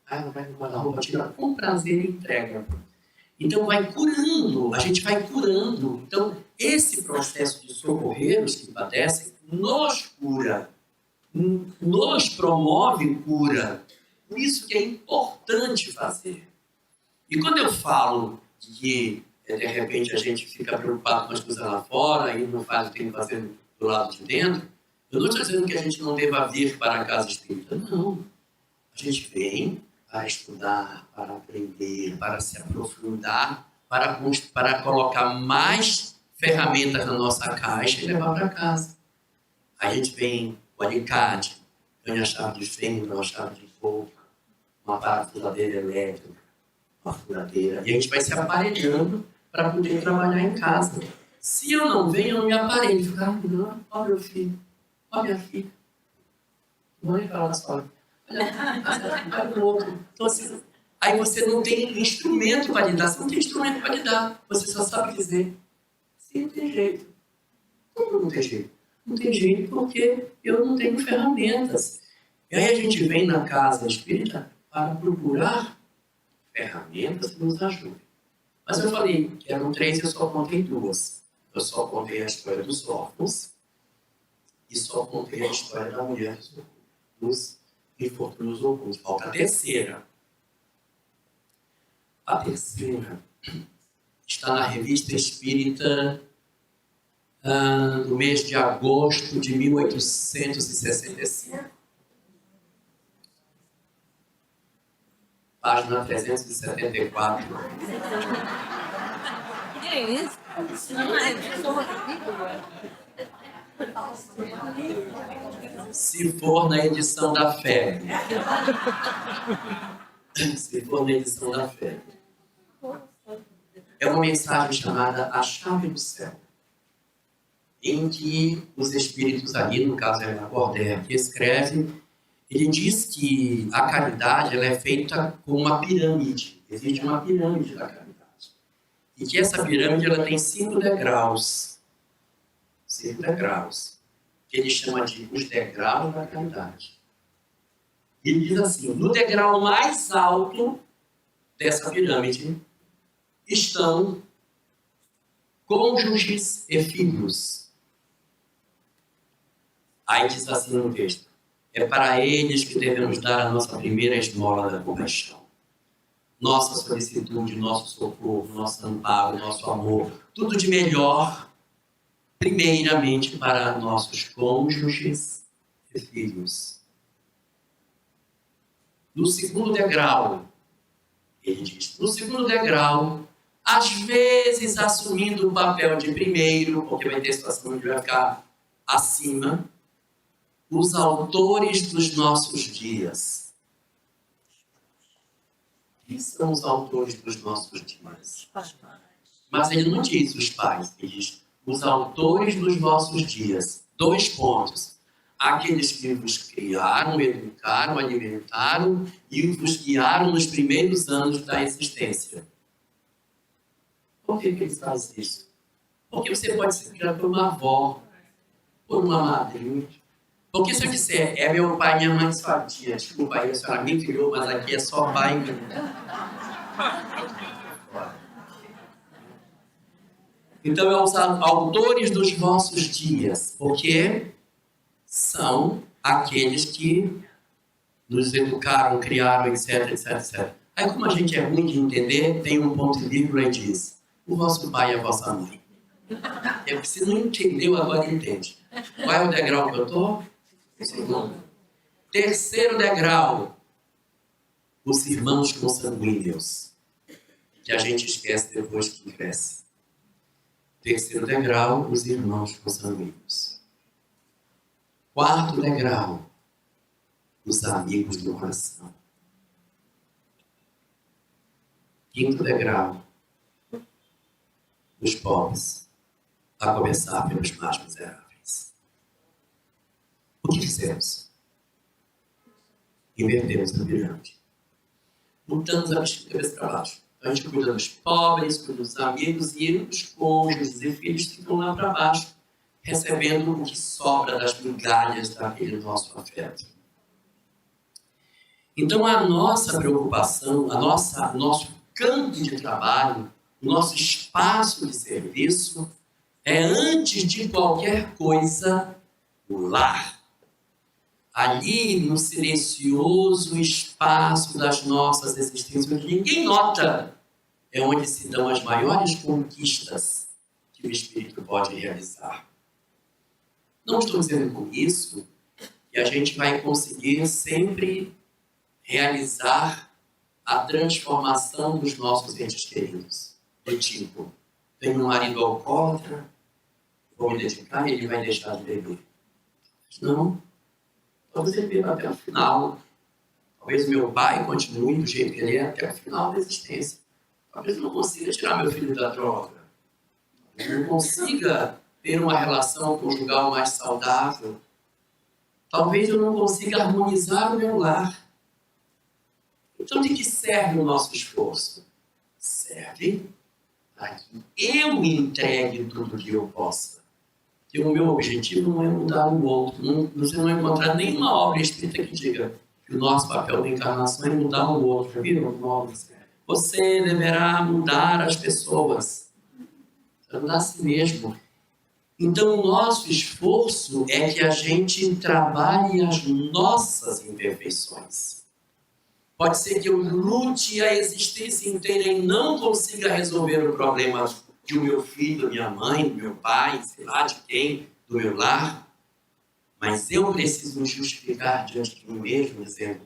Ela vai no guarda-roupa, tira com prazer e entrega. Então vai curando, a gente vai curando. Então esse processo de socorrer os que padecem nos cura, nos promove cura. Por isso que é importante fazer. E quando eu falo que de repente a gente fica preocupado com as coisas lá fora e não faz o que tem que fazer do lado de dentro, eu não estou dizendo que a gente não deva vir para a casa espírita. Não. A gente vem para estudar, para aprender, para se aprofundar, para colocar mais ferramentas na nossa caixa e levar para casa. Aí a gente vem com o alicate, ganha a chave de fenda, uma chave de fogo, uma parafusadeira elétrica, uma furadeira. E a gente vai se aparelhando para poder trabalhar em casa. Se eu não venho, eu não me aparelho. Ficar, não, ó meu filho, ó minha filha. Mãe fala na sua olha o outro. Então, assim, aí você não tem instrumento para lidar. Você não tem instrumento para lidar. Você só sabe dizer. Sim, não tem jeito. Como não tem jeito? Não tem jeito porque eu não tenho ferramentas. E aí a gente vem na casa espírita para procurar ferramentas que nos ajudem. Mas eu falei que eram 3 e eu só contei 2. Eu só contei a história dos órfãos e só contei a história da mulher dos infortúnios ocultos. Falta a terceira. A terceira está na Revista Espírita do mês de agosto de 1865. Página 374. Que é isso? Não é Se for na edição da Fé. Se for na edição da Fé. É uma mensagem chamada A Chave do Céu, em que os espíritos ali, no caso é a Kardec, que escreve, ele diz que a caridade ela é feita com uma pirâmide. Existe uma pirâmide da caridade. E que essa pirâmide ela tem 5 degraus. 5 degraus. Que ele chama de os degraus da caridade. Ele diz assim, no degrau mais alto dessa pirâmide estão cônjuges e filhos. Aí diz assim no texto, é para eles que devemos dar a nossa primeira esmola da compaixão. Nossa solicitude, nosso socorro, nosso amparo, nosso amor, tudo de melhor, primeiramente para nossos cônjuges e filhos. No segundo degrau, ele diz, no segundo degrau, às vezes assumindo o papel de primeiro, porque vai ter situação que vai ficar acima, os autores dos nossos dias. Quem são os autores dos nossos dias? Mas ele não diz os pais, ele diz os autores dos nossos dias. 2 pontos. Aqueles que vos criaram, educaram, alimentaram e vos guiaram nos primeiros anos da existência. Por que eles fazem isso? Porque você pode ser criado por uma avó, por uma madrinha. Porque se eu disser, é meu pai, minha mãe, sua tia, desculpa aí, a senhora me criou, mas aqui é só pai e mãe. Então, é os autores dos vossos dias, porque são aqueles que nos educaram, criaram, etc, etc, etc. Aí, como a gente é ruim de entender, tem um ponto e vírgula e diz, o vosso pai e a vossa mãe. É que se não entendeu, agora entende. Qual é o degrau que eu estou? Segundo. Terceiro degrau, os irmãos consanguíneos, que a gente esquece depois que cresce. Terceiro degrau, os irmãos consanguíneos. Quarto degrau, os amigos do coração. Quinto degrau, os pobres, a começar pelos mais miseráveis. O que fizemos? Invertemos a pirâmide. Mudamos a cabeça para baixo. A gente cuida dos pobres, cuida dos amigos, e os cônjuges e filhos ficam lá para baixo, recebendo o que sobra das migalhas daquele nosso afeto. Então, a nossa preocupação, nosso campo de trabalho, o nosso espaço de serviço é, antes de qualquer coisa, o lar. Ali, no silencioso espaço das nossas existências, onde ninguém nota, é onde se dão as maiores conquistas que o espírito pode realizar. Não estou dizendo com isso que a gente vai conseguir sempre realizar a transformação dos nossos entes queridos. Do tipo, tenho um marido alcoólatra, vou me dedicar e ele vai deixar de beber. Não. Talvez ele beba até o final. Talvez meu pai continue do jeito que ele é até o final da existência. Talvez eu não consiga tirar meu filho da droga. Eu não consiga ter uma relação conjugal mais saudável. Talvez eu não consiga harmonizar o meu lar. Então, de que serve o nosso esforço? Serve para que eu me entregue tudo que eu possa. Porque o meu objetivo não é mudar o outro. Você não vai encontrar nenhuma obra escrita que diga que o nosso papel da encarnação é mudar o outro. Viram? Você deverá mudar as pessoas. Para mudar a si mesmo. Então, o nosso esforço é que a gente trabalhe as nossas imperfeições. Pode ser que eu lute a existência inteira e não consiga resolver o problema de o meu filho, da minha mãe, do meu pai, sei lá de quem, do meu lar. Mas eu preciso me justificar diante de mim mesmo, dizendo,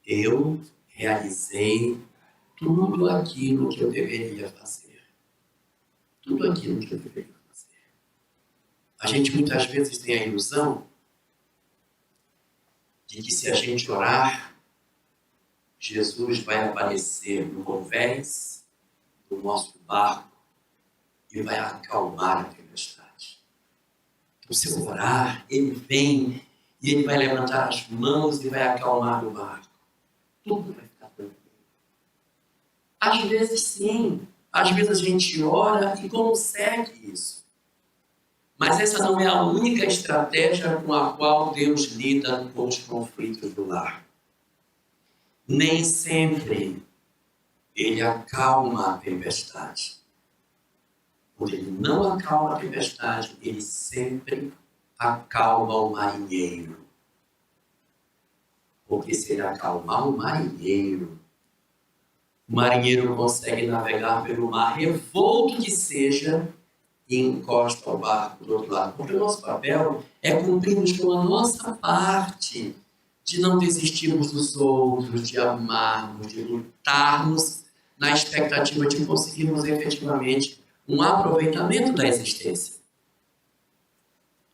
eu realizei tudo aquilo que eu deveria fazer. Tudo aquilo que eu deveria fazer. A gente muitas vezes tem a ilusão de que se a gente orar, Jesus vai aparecer no convés do nosso barco e vai acalmar a tempestade. Então, se eu orar, ele vem e ele vai levantar as mãos e vai acalmar o barco. Tudo vai ficar tranquilo. Às vezes, sim. Às vezes a gente ora e consegue isso. Mas essa não é a única estratégia com a qual Deus lida com os conflitos do lar. Nem sempre ele acalma a tempestade. Quando ele não acalma a tempestade, ele sempre acalma o marinheiro. Porque se ele acalmar o marinheiro consegue navegar pelo mar revolto que seja e encosta o barco do outro lado. Porque o nosso papel é cumprirmos com a nossa parte de não desistirmos dos outros, de amarmos, de lutarmos na expectativa de conseguirmos efetivamente um aproveitamento da existência.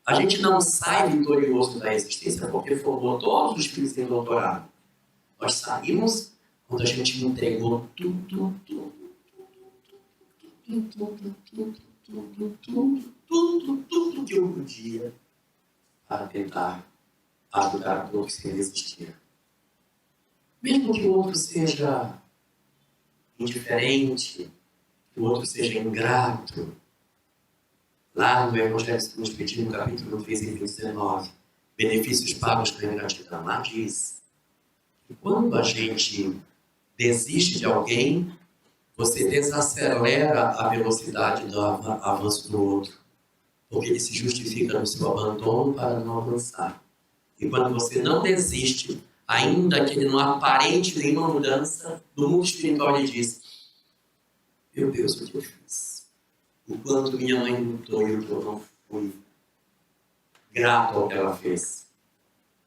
A gente não sai vitorioso da existência porque formou todos os filhos em doutorado. Nós saímos quando a gente entregou tudo que eu podia para tentar ajudar o outro sem resistir. Mesmo que o outro seja indiferente, que o outro seja ingrato. Lá no Evangelho que nos pediu, no capítulo 3, em 19, benefícios pagos pela ingratidão. Lá diz que quando a gente desiste de alguém, você desacelera a velocidade do avanço do outro, porque ele se justifica no seu abandono para não avançar. E quando você não desiste, ainda que ele não aparente nenhuma mudança, no mundo espiritual ele diz, meu Deus, o que eu fiz? O quanto minha mãe lutou e eu não fui grato ao que ela fez.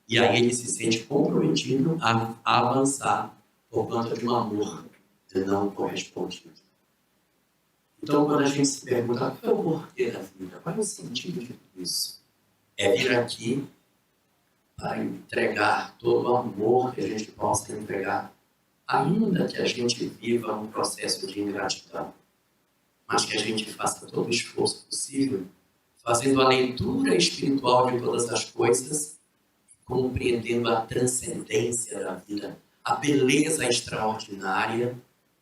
E aí ele se sente comprometido a avançar por conta de um amor não correspondido. Então, quando a gente se pergunta qual é o porquê da vida, qual é o sentido de tudo isso? É vir aqui para entregar todo o amor que a gente possa entregar, ainda que a gente viva um processo de ingratidão, mas que a gente faça todo o esforço possível, fazendo a leitura espiritual de todas as coisas, compreendendo a transcendência da vida, a beleza extraordinária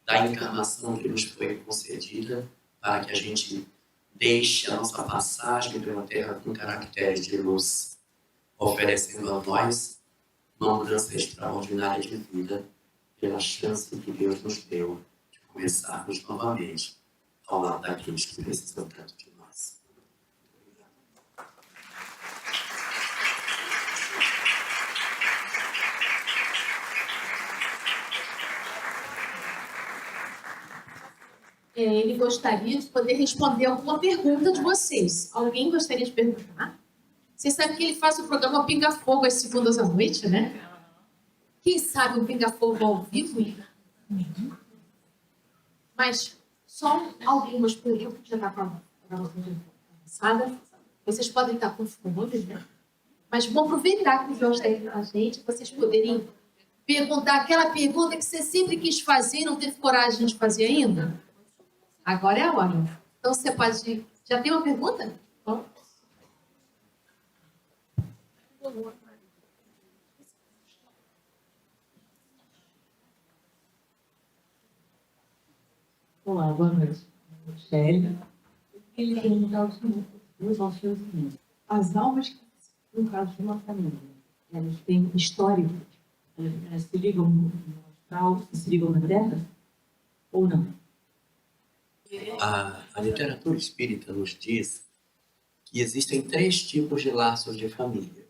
da encarnação que nos foi concedida, para que a gente deixe a nossa passagem pela Terra com caracteres de luz, oferecendo a nós uma mudança extraordinária de vida, pela chance que Deus nos deu de começarmos novamente ao lado daqueles que precisam tanto de nós. Ele gostaria de poder responder alguma pergunta de vocês. Alguém gostaria de perguntar? Vocês sabem que ele faz o programa Pinga Fogo às segundas à noite, né? Quem sabe o Pinga Fogo ao vivo? Mas só algumas perguntas que já está com a gravação avançada. Vocês podem estar com fome, né? Mas vou aproveitar que o João está aí com a gente, vocês poderem perguntar aquela pergunta que você sempre quis fazer e não teve coragem de fazer ainda. Agora é a hora. Então você pode... Já tem uma pergunta? Bom. Olá, boa noite. Michele. Eu queria perguntar ao senhor, as almas que, no caso de uma família, elas têm histórico, elas se ligam no astral, se ligam na Terra, ou não? A literatura espírita nos diz que existem 3 tipos de laços de família.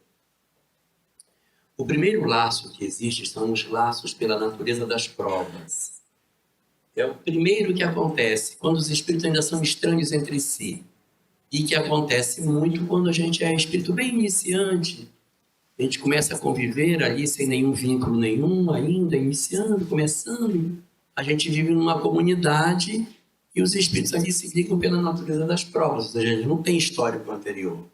O primeiro laço que existe são os laços pela natureza das provas. É o primeiro que acontece quando os espíritos ainda são estranhos entre si. E que acontece muito quando a gente é espírito bem iniciante. A gente começa a conviver ali sem nenhum vínculo nenhum, ainda iniciando, começando. A gente vive numa comunidade e os espíritos ali se ligam pela natureza das provas. Ou seja, eles não têm histórico anterior.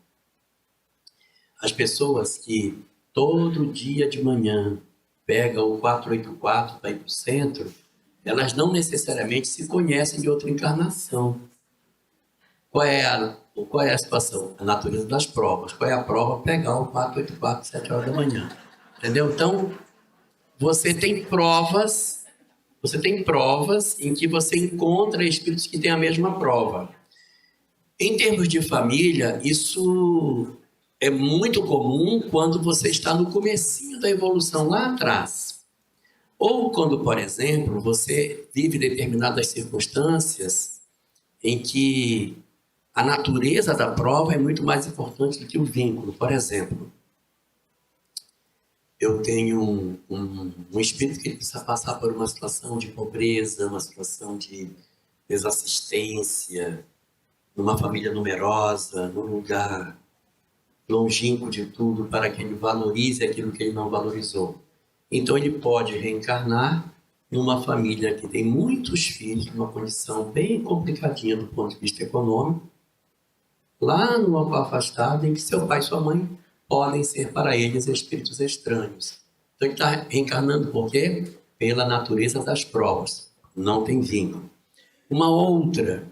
As pessoas que todo dia de manhã pegam o 484 para ir para o centro, elas não necessariamente se conhecem de outra encarnação. Qual é a situação? A natureza das provas. Qual é a prova? Pegar o 484, 7 horas da manhã. Entendeu? Então, você tem provas em que você encontra espíritos que têm a mesma prova. Em termos de família, isso é muito comum quando você está no comecinho da evolução lá atrás. Ou quando, por exemplo, você vive determinadas circunstâncias em que a natureza da prova é muito mais importante do que o vínculo. Por exemplo, eu tenho um espírito que precisa passar por uma situação de pobreza, uma situação de desassistência, numa família numerosa, num lugar longínquo de tudo, para que ele valorize aquilo que ele não valorizou. Então ele pode reencarnar numa família que tem muitos filhos, numa condição bem complicadinha do ponto de vista econômico, lá no local afastado, em que seu pai e sua mãe podem ser para eles espíritos estranhos. Então ele está reencarnando por quê? Pela natureza das provas. Não tem vínculo. Uma outra,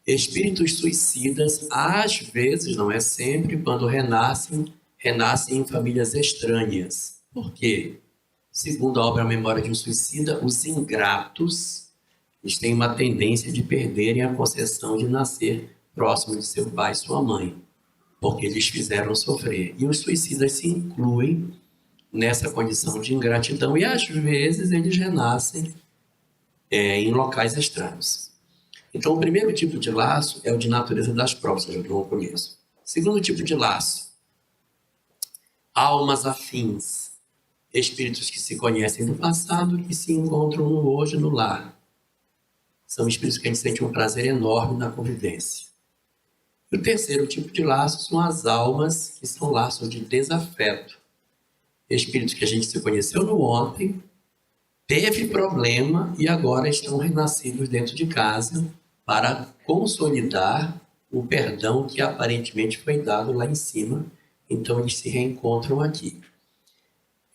espíritos suicidas, às vezes, não é sempre, quando renascem em famílias estranhas. Por quê? Segundo a obra Memória de um Suicida, os ingratos, eles têm uma tendência de perderem a concessão de nascer próximo de seu pai e sua mãe, porque eles fizeram sofrer. E os suicidas se incluem nessa condição de ingratidão e, às vezes, eles renascem em locais estranhos. Então, o primeiro tipo de laço é o de natureza das provas, que eu não conheço. Segundo tipo de laço, almas afins. Espíritos que se conhecem no passado e que se encontram no hoje, no lar. São espíritos que a gente sente um prazer enorme na convivência. E o terceiro tipo de laço são as almas, que são laços de desafeto. Espíritos que a gente se conheceu no ontem, teve problema e agora estão renascidos dentro de casa para consolidar o perdão que aparentemente foi dado lá em cima. Então eles se reencontram aqui.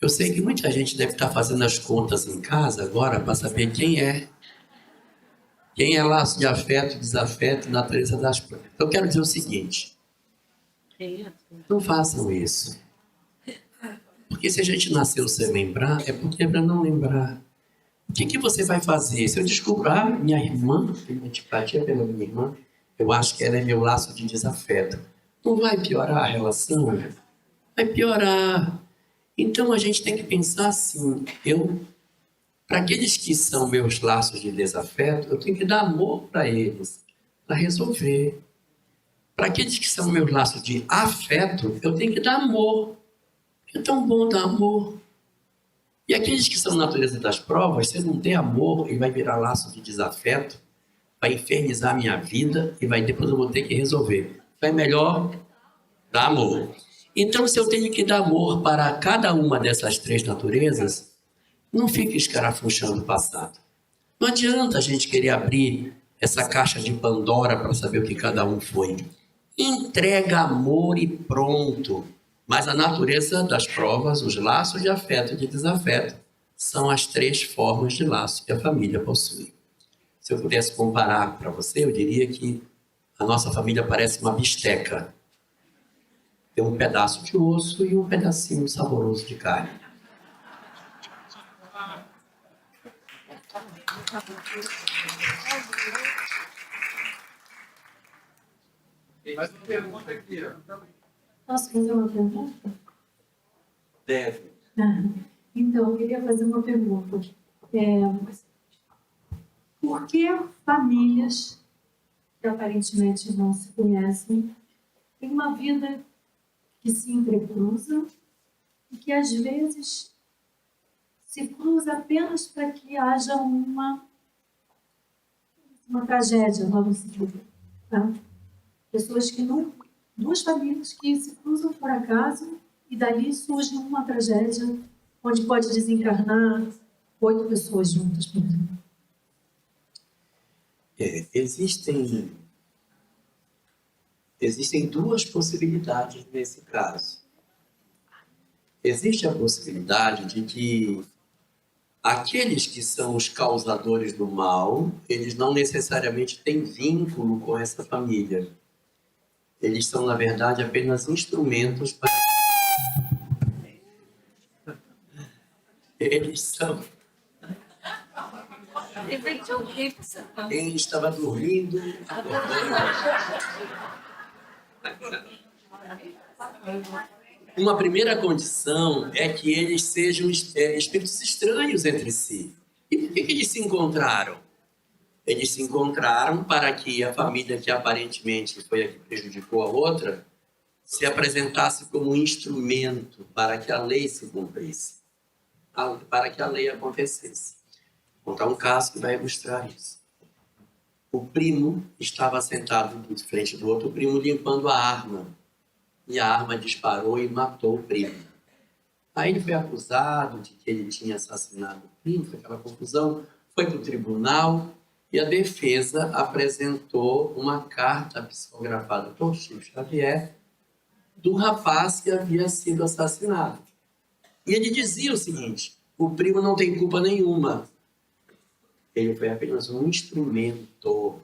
Eu sei que muita gente deve estar fazendo as contas em casa agora para saber quem é laço de afeto, desafeto, natureza das provas. Eu quero dizer o seguinte: não façam isso. Porque se a gente nasceu sem lembrar, é porque é para não lembrar. O que você vai fazer? Se eu descubro, minha irmã, tem uma antipatia pela minha irmã, eu acho que ela é meu laço de desafeto. Não vai piorar a relação? Vai piorar. Então a gente tem que pensar assim, para aqueles que são meus laços de desafeto, eu tenho que dar amor para eles, para resolver. Para aqueles que são meus laços de afeto, eu tenho que dar amor. É tão bom dar amor. E aqueles que são natureza das provas, se eu não der amor, ele vai virar laço de desafeto, vai infernizar a minha vida e depois eu vou ter que resolver. Então é melhor dar amor. Então, se eu tenho que dar amor para cada uma dessas três naturezas, não fique escarafunchando o passado. Não adianta a gente querer abrir essa caixa de Pandora para saber o que cada um foi. Entrega amor e pronto. Mas a natureza das provas, os laços de afeto e de desafeto, são as três formas de laço que a família possui. Se eu pudesse comparar para você, eu diria que a nossa família parece uma bisteca. Tem um pedaço de osso e um pedacinho saboroso de carne. Tem mais uma pergunta aqui, ó. Posso fazer uma pergunta? Deve. Então, eu queria fazer uma pergunta. Por que famílias que aparentemente não se conhecem têm uma vida que se entrecruza e que às vezes se cruza apenas para que haja uma tragédia, vamos dizer, tá? Pessoas que não... Duas famílias que se cruzam por acaso e dali surge uma tragédia onde pode desencarnar 8 pessoas juntas, por exemplo. Existem duas possibilidades nesse caso. Existe a possibilidade de que aqueles que são os causadores do mal, eles não necessariamente têm vínculo com essa família. Eles são, na verdade, apenas instrumentos para... Eles são... Quem estava dormindo... Uma primeira condição é que eles sejam espíritos estranhos entre si. E por que eles se encontraram? Eles se encontraram para que a família que aparentemente foi a que prejudicou a outra se apresentasse como um instrumento para que a lei se cumprisse, para que a lei acontecesse. Vou contar um caso que vai ilustrar isso. O primo estava sentado de frente do outro primo limpando a arma. E a arma disparou e matou o primo. Aí ele foi acusado de que ele tinha assassinado o primo, foi aquela confusão, foi para o tribunal e a defesa apresentou uma carta psicografada por Chico Xavier do rapaz que havia sido assassinado. E ele dizia o seguinte: o primo não tem culpa nenhuma. Ele foi apenas um instrumento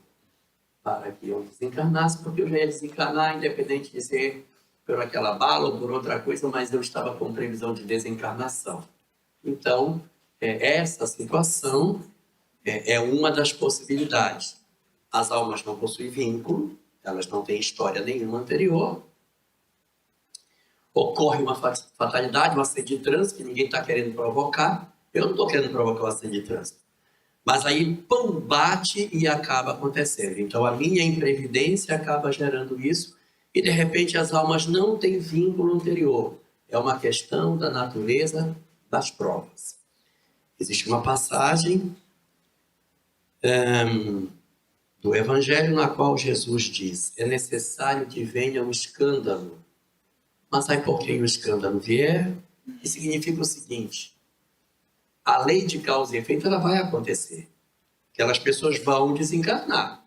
para que eu desencarnasse, porque eu já ia desencarnar, independente de ser por aquela bala ou por outra coisa, mas eu estava com previsão de desencarnação. Então, essa situação é uma das possibilidades. As almas não possuem vínculo, elas não têm história nenhuma anterior. Ocorre uma fatalidade, um acidente de trânsito que ninguém está querendo provocar. Eu não estou querendo provocar um acidente de trânsito. Mas aí, pum, bate e acaba acontecendo. Então, a minha imprevidência acaba gerando isso e, de repente, as almas não têm vínculo anterior. É uma questão da natureza das provas. Existe uma passagem do Evangelho na qual Jesus diz: é necessário que venha um escândalo. Mas aí, por que o escândalo vier, isso significa o seguinte: a lei de causa e efeito ela vai acontecer. Aquelas pessoas vão desencarnar.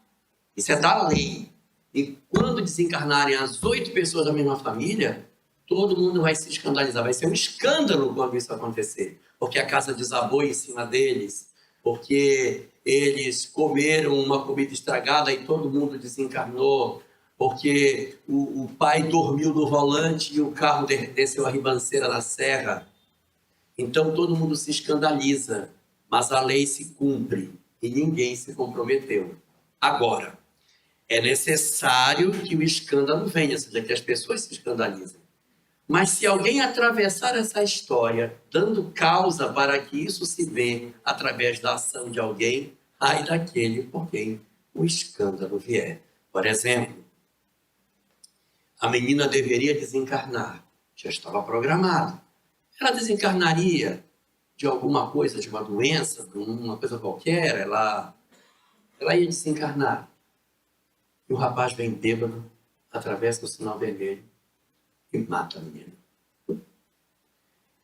Isso é da lei. E quando desencarnarem as 8 pessoas da mesma família, todo mundo vai se escandalizar. Vai ser um escândalo quando isso acontecer. Porque a casa desabou em cima deles. Porque eles comeram uma comida estragada e todo mundo desencarnou. Porque o pai dormiu no volante e o carro desceu a ribanceira na serra. Então todo mundo se escandaliza. mas a lei se cumpre e ninguém se comprometeu. Agora, é necessário que o escândalo venha, ou seja, que as pessoas se escandalizem. Mas se alguém atravessar essa história, dando causa para que isso se dê através da ação de alguém, ai daquele por quem o escândalo vier. Por exemplo, a menina deveria desencarnar, já estava programado. Ela desencarnaria de alguma coisa, de uma doença, de uma coisa qualquer, ela ia desencarnar. E o rapaz vem bêbado, atravessa o sinal vermelho e mata a menina.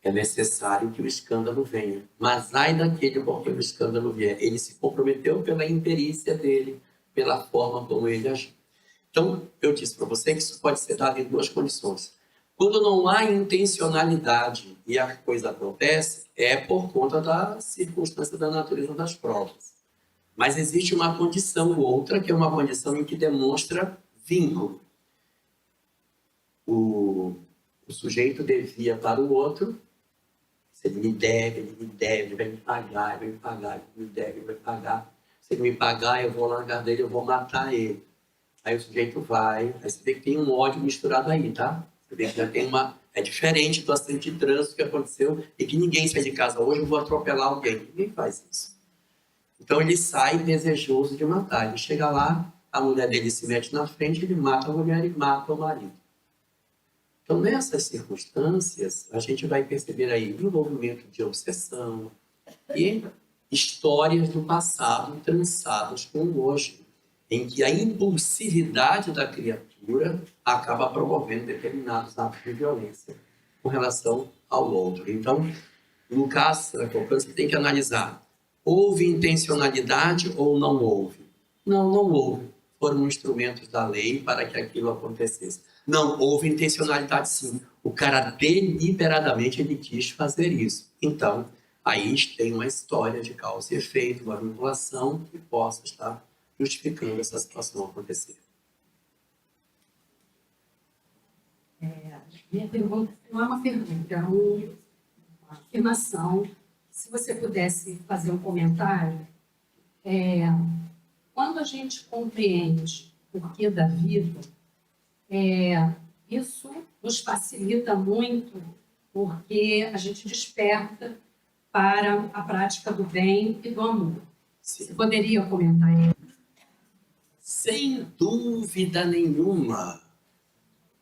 É necessário que o escândalo venha. Mas ai daquele por quem o escândalo vier. Ele se comprometeu pela imperícia dele, pela forma como ele agiu. Então, eu disse para você que isso pode ser dado em duas condições. Quando não há intencionalidade e a coisa acontece, é por conta da circunstância da natureza das provas. Mas existe uma condição ou outra, que é uma condição em que demonstra vínculo. O sujeito devia para o outro, se ele me deve, ele vai me pagar, ele vai me pagar, ele me deve, ele vai pagar. Se ele me pagar, eu vou largar dele, eu vou matar ele. Aí o sujeito vai, aí você vê que tem um ódio misturado aí, tá? Você vê que já tem uma... É diferente do acidente de trânsito que aconteceu e que ninguém sai de casa hoje, eu vou atropelar alguém. Ninguém faz isso. Então ele sai desejoso de matar. Ele chega lá, a mulher dele se mete na frente, ele mata a mulher e mata o marido. Então, nessas circunstâncias, a gente vai perceber aí envolvimento de obsessão e histórias do passado trançadas com o hoje, em que a impulsividade da criatura acaba promovendo determinados atos de violência com relação ao outro. Então, no caso da você tem que analisar: houve intencionalidade ou não houve? Não houve. Foram instrumentos da lei para que aquilo acontecesse. Não, houve intencionalidade sim. O cara deliberadamente ele quis fazer isso. Então, aí tem uma história de causa e efeito, uma vinculação que possa estar justificando essa situação acontecer. Minha pergunta não é uma pergunta, é uma afirmação. Se você pudesse fazer um comentário, quando a gente compreende o porquê da vida, isso nos facilita muito, porque a gente desperta para a prática do bem e do amor. Sim. Você poderia comentar isso? Sem dúvida nenhuma,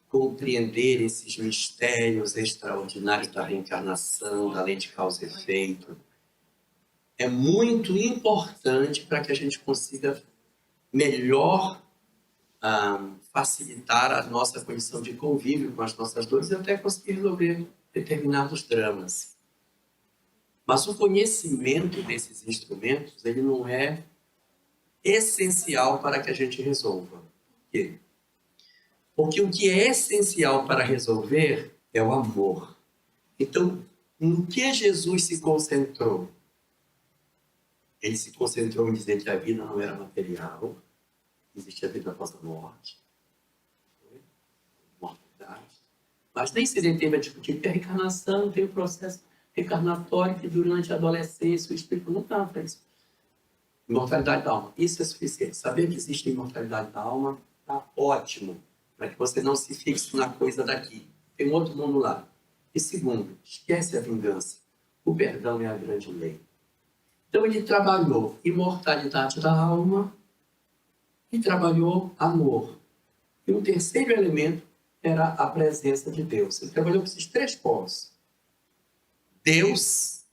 compreender esses mistérios extraordinários da reencarnação, da lei de causa e efeito, é muito importante para que a gente consiga melhor facilitar a nossa condição de convívio com as nossas dores e até conseguir resolver determinados dramas. Mas o conhecimento desses instrumentos, ele não é essencial para que a gente resolva. Por quê? Porque o que é essencial para resolver é o amor. Então, no que Jesus se concentrou? Ele se concentrou em dizer que a vida não era material, existia a vida após a morte, mortalidade. Mas nem se deteve a discutir que a reencarnação tem o processo reencarnatório que durante a adolescência o espírito não está para isso. Imortalidade da alma, isso é suficiente. Saber que existe imortalidade da alma está ótimo, para que você não se fixe na coisa daqui. Tem um outro mundo lá. E segundo, esquece a vingança. O perdão é a grande lei. Então ele trabalhou imortalidade da alma e trabalhou amor. E o terceiro elemento era a presença de Deus. Ele trabalhou com esses três pontos. Deus,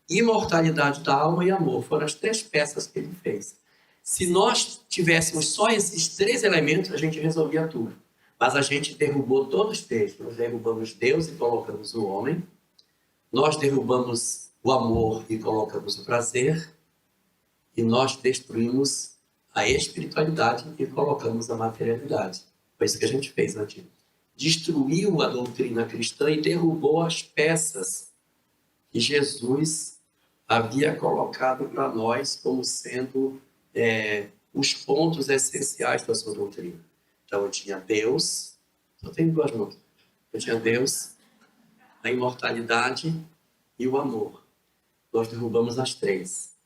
imortalidade da alma e amor. Foram as três peças que ele fez. Se nós tivéssemos só esses três elementos, a gente resolvia tudo. Mas a gente derrubou todos três. Nós derrubamos Deus e colocamos o homem. Nós derrubamos o amor e colocamos o prazer. E nós destruímos a espiritualidade e colocamos a materialidade. Foi isso que a gente fez, né, Tio? Destruiu a doutrina cristã e derrubou as peças que Jesus havia colocado para nós como sendo os pontos essenciais da sua doutrina. Então, eu tinha Deus, só tenho duas mãos. Eu tinha Deus, a imortalidade e o amor. Nós derrubamos as 3.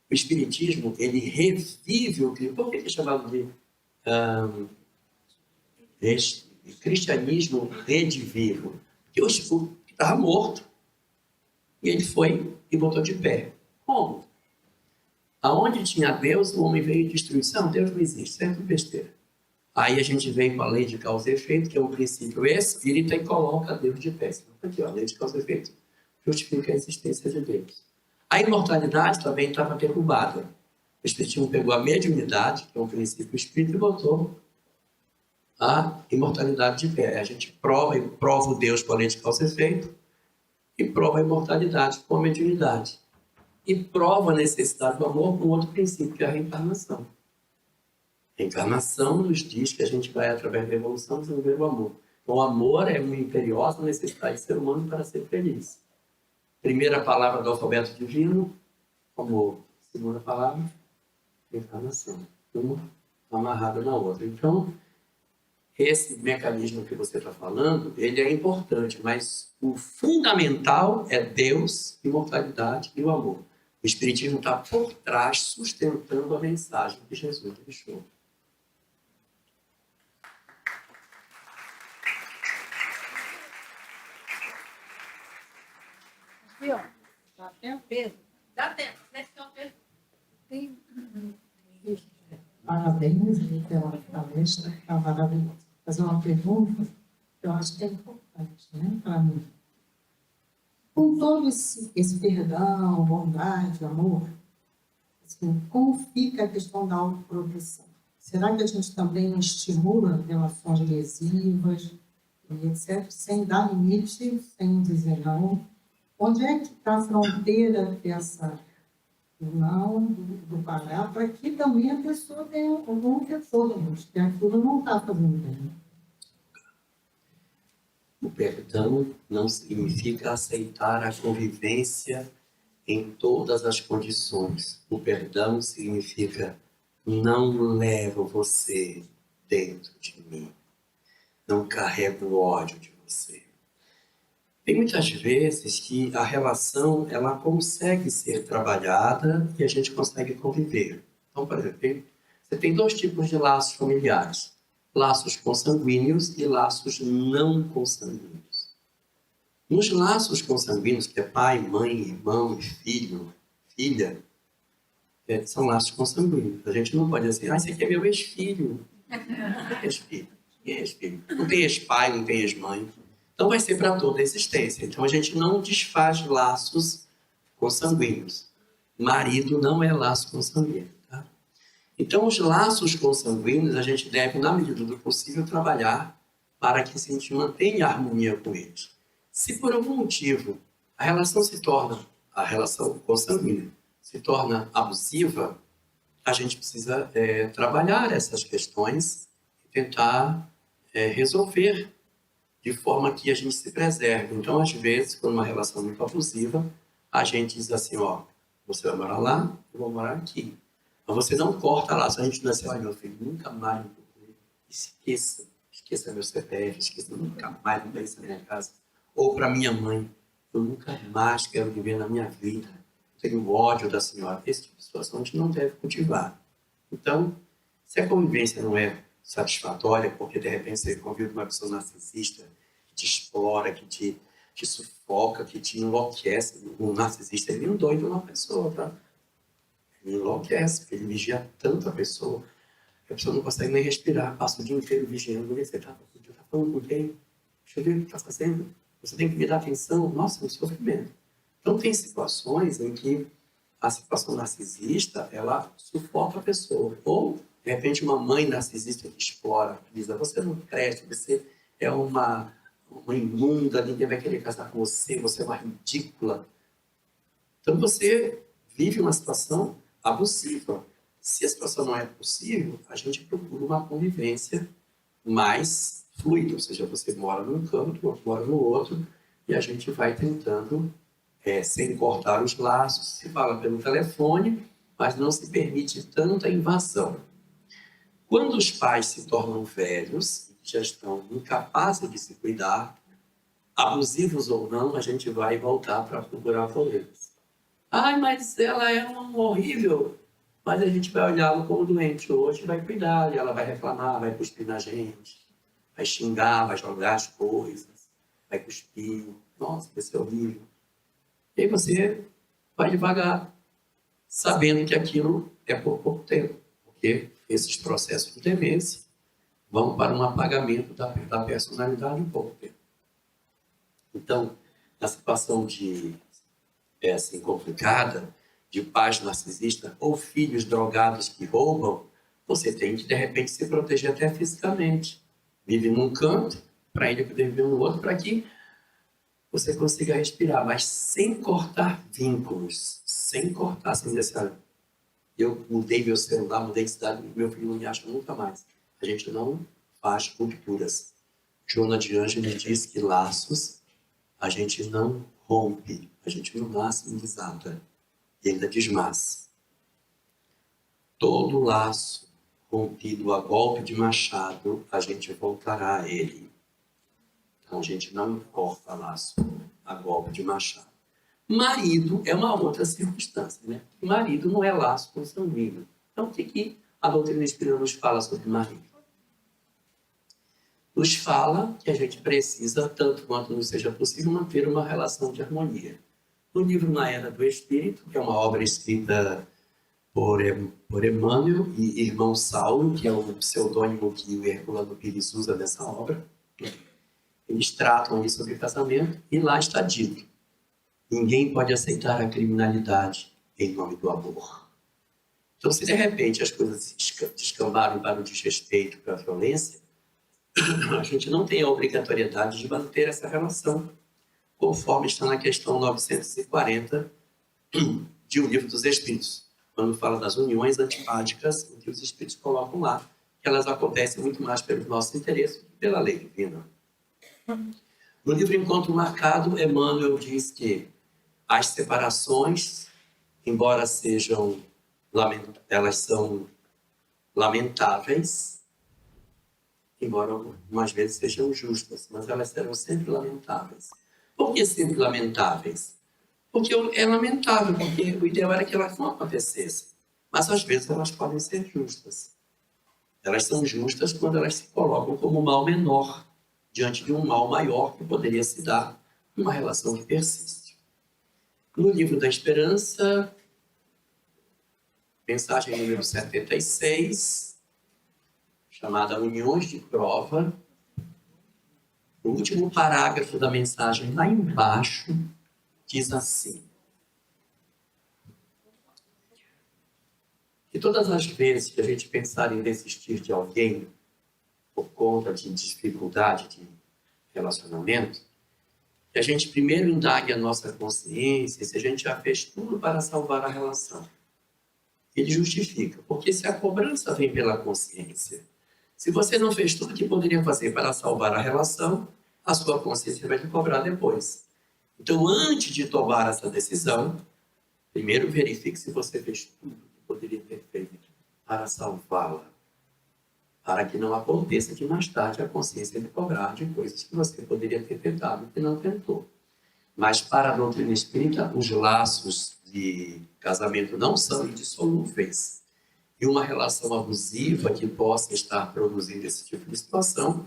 O Espiritismo, ele revive o Cristo. Por que é chamado de cristianismo redivivo? Porque o Espírito estava morto. E ele foi e botou de pé. Como? Aonde tinha Deus, o homem veio destruição. Deus não existe, isso é tudo besteira. Aí a gente vem com a lei de causa e efeito, que é um princípio espírita, e coloca Deus de pé. Aqui, ó, a lei de causa e efeito justifica a existência de Deus. A imortalidade também estava derrubada. O Espiritismo pegou a mediunidade, que é um princípio espírita, e botou a imortalidade de pé. A gente prova o Deus com a lei de causa e efeito, e prova a imortalidade com a mediunidade. E prova a necessidade do amor com outro princípio, que é a reencarnação. A reencarnação nos diz que a gente vai, através da evolução, desenvolver o amor. Então, o amor é uma imperiosa necessidade do ser humano para ser feliz. Primeira palavra do alfabeto divino, amor. Segunda palavra, reencarnação. Uma amarrada na outra. Então, esse mecanismo que você está falando, ele é importante, mas o fundamental é Deus, imortalidade e o amor. O Espiritismo está por trás, sustentando a mensagem que Jesus deixou. Dá tempo, Pedro? Dá tempo, né? Tem. Parabéns pela palestra, está maravilhosa. Fazer uma pergunta que eu acho que é importante, né, para mim. Com todo esse perdão, bondade, amor, assim, como fica a questão da autoproteção? Será que a gente também estimula relações lesivas, e etc., sem dar limite, sem dizer não? Onde é que está a fronteira dessa não do parar, para que também a pessoa tenha algum retorno, que aquilo não está fazendo bem? O perdão não significa aceitar a convivência em todas as condições. O perdão significa não levo você dentro de mim. Não carrego ódio de você. Tem muitas vezes que a relação ela consegue ser trabalhada e a gente consegue conviver. Então, por exemplo, você tem 2 tipos de laços familiares. Laços consanguíneos e laços não consanguíneos. Nos laços consanguíneos, que é pai, mãe, irmão, filho, filha, são laços consanguíneos. A gente não pode dizer, esse aqui é meu ex-filho. Ex-filho. Ex-filho. Não tem ex-pai, não tem ex-mãe. Então vai ser para toda a existência. Então a gente não desfaz laços consanguíneos. Marido não é laço consanguíneo. Tá? Então os laços consanguíneos a gente deve, na medida do possível, trabalhar para que a gente mantenha a harmonia com eles. Se por algum motivo a relação consanguínea se torna abusiva, a gente precisa trabalhar essas questões e tentar resolver de forma que a gente se preserve. Então, às vezes, quando uma relação muito abusiva, a gente diz assim, ó, você vai morar lá, eu vou morar aqui. Mas você não corta lá, só a gente não é assim, olha, meu filho, nunca mais, esqueça meu CPF, esqueça, nunca mais não pense na minha casa. Ou para minha mãe, eu nunca mais quero viver na minha vida, tenho ódio da senhora. Esse tipo de situação a gente não deve cultivar. Então, se a convivência não é satisfatória, porque de repente você convive com uma pessoa narcisista que te explora, que te sufoca, que te enlouquece. O narcisista ele é um doido na pessoa, tá? Ele enlouquece, porque ele vigia tanto a pessoa que a pessoa não consegue nem respirar, passa o dia inteiro vigiando. Você está falando com quem? Deixa eu ver o que está fazendo. Você tem que me dar atenção. Nossa, um sofrimento. Então tem situações em que a situação narcisista ela sufoca a pessoa. Ou de repente, uma mãe narcisista que explora, que diz, você não presta, você é uma imunda, ninguém vai querer casar com você, você é uma ridícula. Então, você vive uma situação abusiva. Se a situação não é possível, a gente procura uma convivência mais fluida, ou seja, você mora num canto, outro mora no outro, e a gente vai tentando, sem cortar os laços, se fala pelo telefone, mas não se permite tanta invasão. Quando os pais se tornam velhos, já estão incapazes de se cuidar, abusivos ou não, a gente vai voltar para procurar colegas. Ai, mas ela é um horrível. Mas a gente vai olhá-la como doente hoje, vai cuidar, e ela vai reclamar, vai cuspir na gente, vai xingar, vai jogar as coisas, vai cuspir. Nossa, vai ser horrível. E aí você vai devagar, sabendo que aquilo é por pouco tempo, porque esses processos de demência vão para um apagamento da personalidade em pouco tempo. Então, na situação assim, complicada, de pais narcisistas ou filhos drogados que roubam, você tem que, de repente, se proteger até fisicamente. Vive num canto, para ele poder viver no outro, para que você consiga respirar, mas sem cortar vínculos, sem cortar, sem dizer assim, eu mudei meu celular, mudei de cidade, meu filho não me acha nunca mais. A gente não faz rupturas. Joana de Ângeles diz que laços a gente não rompe, a gente no máximo desata e ainda desmaça. Todo laço rompido a golpe de machado, a gente voltará a ele. Então a gente não corta laço a golpe de machado. Marido é uma outra circunstância, né? Marido não é laço consanguíneo. Então o que a doutrina espírita nos fala sobre marido? Nos fala que a gente precisa, tanto quanto nos seja possível, manter uma relação de harmonia. No livro Na Era do Espírito, que é uma obra escrita por Emmanuel e irmão Saulo, que é o pseudônimo que o Herculano Pires usa nessa obra, eles tratam ali sobre casamento e lá está dito: ninguém pode aceitar a criminalidade em nome do amor. Então, se de repente as coisas descambaram para o desrespeito, para a violência, a gente não tem a obrigatoriedade de manter essa relação, conforme está na questão 940 de O Livro dos Espíritos, quando fala das uniões antipáticas, o que os Espíritos colocam lá, que elas acontecem muito mais pelo nosso interesse do que pela lei divina. No livro Encontro Marcado, Emmanuel diz que as separações, embora elas são lamentáveis, embora algumas vezes sejam justas, mas elas serão sempre lamentáveis. Por que sempre lamentáveis? Porque é lamentável, porque o ideal era que elas não acontecessem. Mas às vezes elas podem ser justas. Elas são justas quando elas se colocam como um mal menor, diante de um mal maior que poderia se dar numa relação que persiste. No Livro da Esperança, mensagem número 76, chamada Uniões de Prova, o último parágrafo da mensagem lá embaixo diz assim: que todas as vezes que a gente pensar em desistir de alguém por conta de dificuldade de relacionamento, que a gente primeiro indague a nossa consciência se a gente já fez tudo para salvar a relação. Ele justifica, porque se a cobrança vem pela consciência, se você não fez tudo o que poderia fazer para salvar a relação, a sua consciência vai te cobrar depois. Então, antes de tomar essa decisão, primeiro verifique se você fez tudo o que poderia ter feito para salvá-la, para que não aconteça que mais tarde a consciência lhe cobrar de coisas que você poderia ter tentado e que não tentou. Mas para a doutrina espírita, os laços de casamento não são indissolúveis. E uma relação abusiva que possa estar produzindo esse tipo de situação,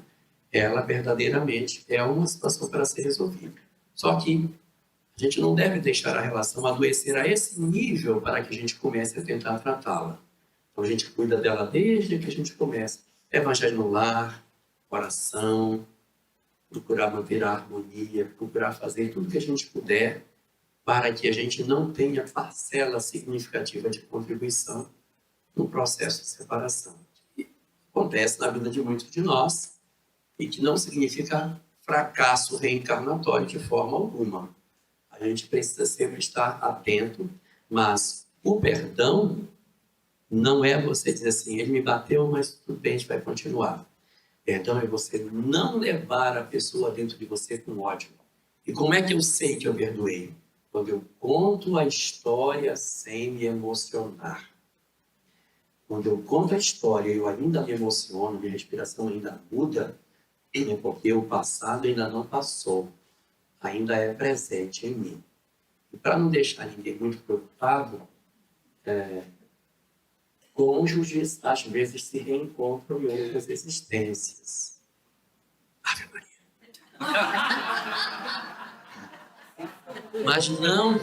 ela verdadeiramente é uma situação para ser resolvida. Só que a gente não deve deixar a relação adoecer a esse nível para que a gente comece a tentar tratá-la. Então a gente cuida dela desde que a gente começa. Evangelho no lar, oração, procurar manter a harmonia, procurar fazer tudo que a gente puder para que a gente não tenha parcela significativa de contribuição no processo de separação. Que acontece na vida de muitos de nós e que não significa fracasso reencarnatório de forma alguma. A gente precisa sempre estar atento, mas o perdão não é você dizer assim, ele me bateu, mas tudo bem, a gente vai continuar. Perdão é você não levar a pessoa dentro de você com ódio. E como é que eu sei que eu perdoei? Quando eu conto a história sem me emocionar. Quando eu conto a história e eu ainda me emociono, minha respiração ainda muda, é porque o passado ainda não passou, ainda é presente em mim. E para não deixar ninguém muito preocupado, cônjuges às vezes se reencontram em outras existências. Ave Maria. Mas não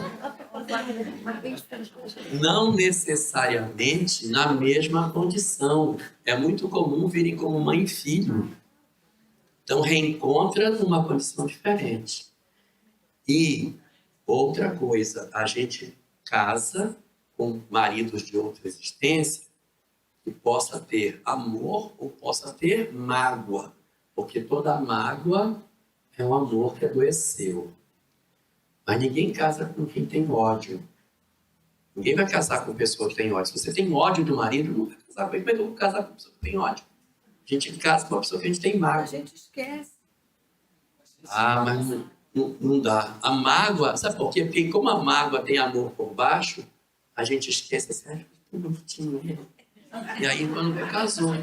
necessariamente na mesma condição. É muito comum virem como mãe e filho. Então, reencontra numa condição diferente. E outra coisa, a gente casa com maridos de outra existência que possa ter amor ou possa ter mágoa. Porque toda mágoa é um amor que adoeceu. Mas ninguém casa com quem tem ódio. Ninguém vai casar com pessoa que tem ódio. Se você tem ódio do marido, não vai casar com ele. Mas eu vou casar com pessoa que tem ódio. A gente casa com uma pessoa que a gente tem mágoa. A gente esquece. Mas não dá. A mágoa, sabe por quê? Porque como a mágoa tem amor por baixo, a gente esquece assim, que bonitinho ele. E aí quando casou.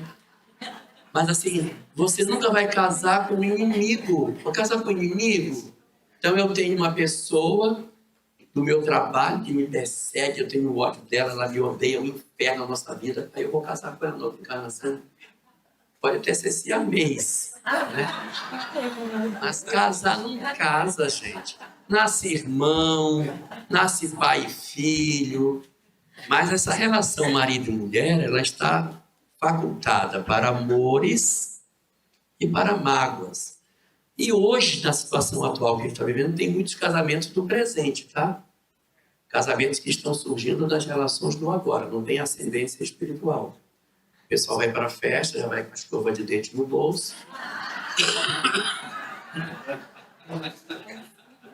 Mas assim, você nunca vai casar com um inimigo. Vou casar com um inimigo? Então eu tenho uma pessoa do meu trabalho que me persegue, eu tenho ódio dela, ela me odeia, é um inferno na nossa vida. Aí eu vou casar com ela na outra encarnação. Pode até ser siamês, né? Mas casar não casa, gente. Nasce irmão, nasce pai e filho. Mas essa relação marido e mulher, ela está facultada para amores e para mágoas. E hoje, na situação atual que a gente está vivendo, tem muitos casamentos do presente, tá? Casamentos que estão surgindo das relações do agora, não tem ascendência espiritual. O pessoal vai para a festa, já vai com a escova de dente no bolso.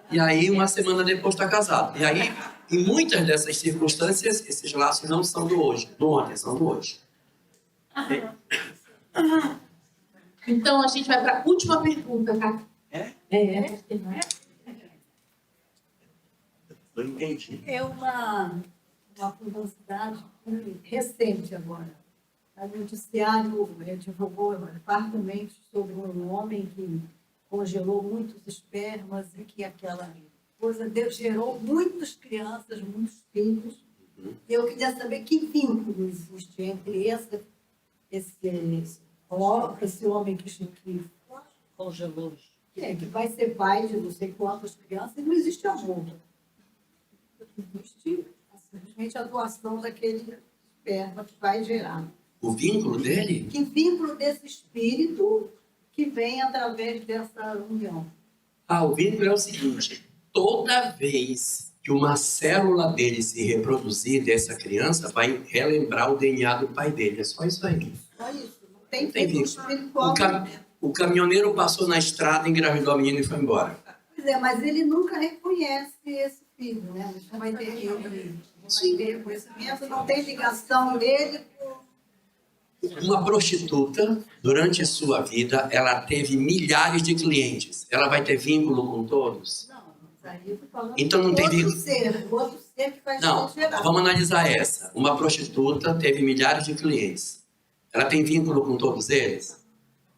E aí, uma semana depois, está casado. E aí, em muitas dessas circunstâncias, esses laços não são do hoje, do ontem, são do hoje. Então, a gente vai para a última pergunta, tá? Não entendi. É uma curiosidade recente agora. O noticiário divulgou fartamente sobre um homem que congelou muitos espermas e que aquela coisa gerou muitas crianças, muitos filhos. Eu queria saber que vínculo existe entre esse homem que congelou, que vai ser pai de não sei quantas crianças, e não existe amor. Existe simplesmente a doação daquele esperma que vai gerar. O vínculo dele? Que vínculo desse espírito que vem através dessa união? O vínculo é o seguinte: toda vez que uma célula dele se reproduzir dessa criança, vai relembrar o DNA do pai dele. É só isso aí. Só isso. Não tem Tem vínculo vínculo. espiritual. O caminhoneiro passou na estrada, engravidou a menina e foi embora. Pois é, mas ele nunca reconhece esse filho, né? Não vai ter reconhecimento, não tem ligação dele com... Uma prostituta, durante sua vida, ela teve milhares de clientes. Ela vai ter vínculo com todos? Não, mas aí eu tô falando Então não tem outro vínculo. outro ser que vai Não, ser gerado. vamos analisar essa. Uma prostituta teve milhares de clientes. Ela tem vínculo com todos eles?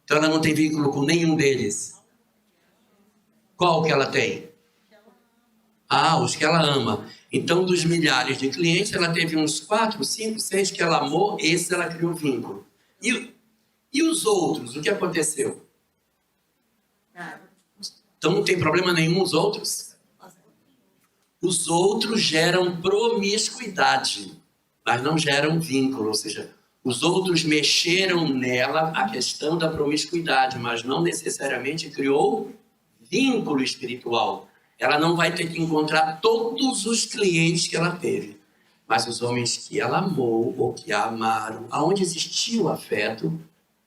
Então ela não tem vínculo com nenhum deles. Qual que ela tem? Os que ela ama. Então, dos milhares de clientes, ela teve uns 4, 5, 6 que ela amou, esses ela criou vínculo. E os outros, o que aconteceu? Então não tem problema nenhum os outros? Os outros geram promiscuidade, mas não geram vínculo, ou seja, os outros mexeram nela a questão da promiscuidade, mas não necessariamente criou vínculo espiritual. Ela não vai ter que encontrar todos os clientes que ela teve, mas os homens que ela amou ou que a amaram, aonde existiu o afeto,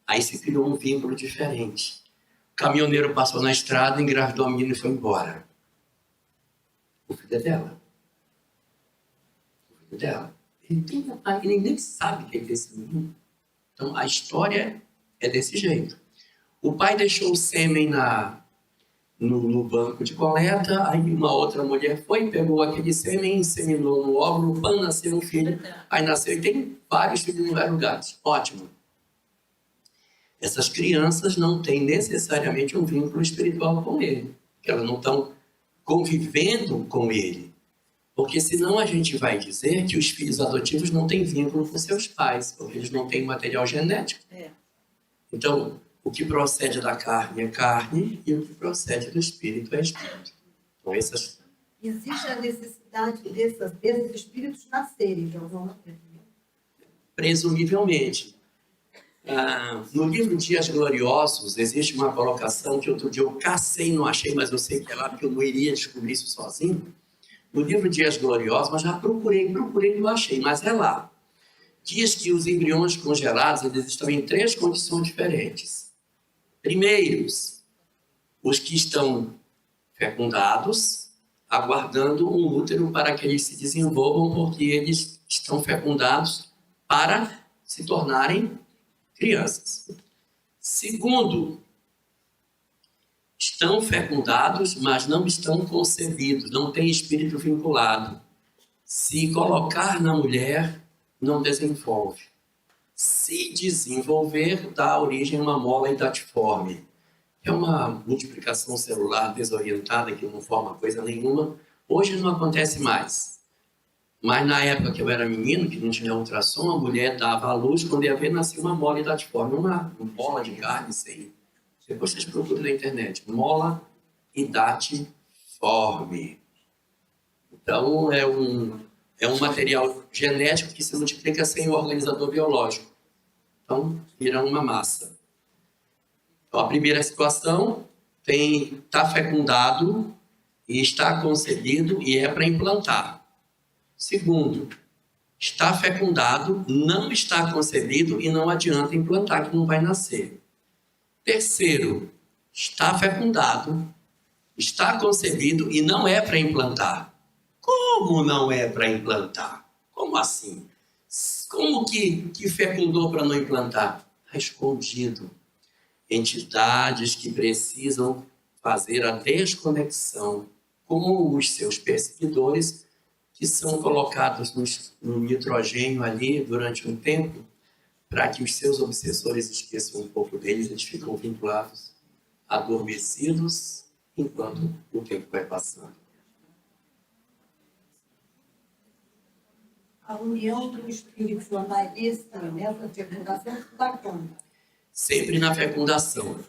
aí se criou um vínculo diferente. O caminhoneiro passou na estrada, engravidou a menina e foi embora. O filho é dela. O filho é dela. Ele nem sabe quem é esse menino. Então, a história é desse jeito. O pai deixou o sêmen no banco de coleta, aí uma outra mulher foi, pegou aquele sêmen, inseminou no óvulo, nasceu um filho, aí nasceu e tem vários filhos em vários lugares. Ótimo. Essas crianças não têm necessariamente um vínculo espiritual com ele, porque elas não estão convivendo com ele. Porque senão a gente vai dizer que os filhos adotivos não têm vínculo com seus pais, porque eles não têm material genético. Então, o que procede da carne é carne e o que procede do espírito é espírito. Então, essas... Existe a necessidade desses espíritos nascerem de alguma maneira. Presumivelmente. No livro Dias Gloriosos, existe uma colocação que outro dia eu cacei e não achei, mas eu sei que é lá, porque eu não iria descobrir isso sozinho. No livro Dias Gloriosos, mas já procurei e não achei, mas é lá. Diz que os embriões congelados eles estão em 3 condições diferentes. Primeiros, os que estão fecundados, aguardando um útero para que eles se desenvolvam, porque eles estão fecundados para se tornarem crianças. Segundo, estão fecundados, mas não estão concebidos, não tem espírito vinculado. Se colocar na mulher, não desenvolve. Se desenvolver, dá origem a uma mola idatiforme. É uma multiplicação celular desorientada que não forma coisa nenhuma. Hoje não acontece mais. Mas na época que eu era menino, que não tinha ultrassom, a mulher dava à luz, quando ia ver, nascia uma mola idatiforme, uma bola de carne sem. Depois vocês procuram na internet. Mola idatiforme. Então, é um material genético que se multiplica sem o organizador biológico. Então, vira uma massa. Então, a primeira situação está fecundado e está concebido e é para implantar. Segundo, está fecundado, não está concebido e não adianta implantar, que não vai nascer. Terceiro, está fecundado, está concebido e não é para implantar. Como não é para implantar? Como assim? Como que fecundou para não implantar? Está escondido. Entidades que precisam fazer a desconexão com os seus perseguidores, que são colocados no nitrogênio ali durante um tempo, para que os seus obsessores esqueçam um pouco deles, eles ficam vinculados, adormecidos, enquanto o tempo vai passando. A união do espírito nessa fecundação está como? Sempre na fecundação.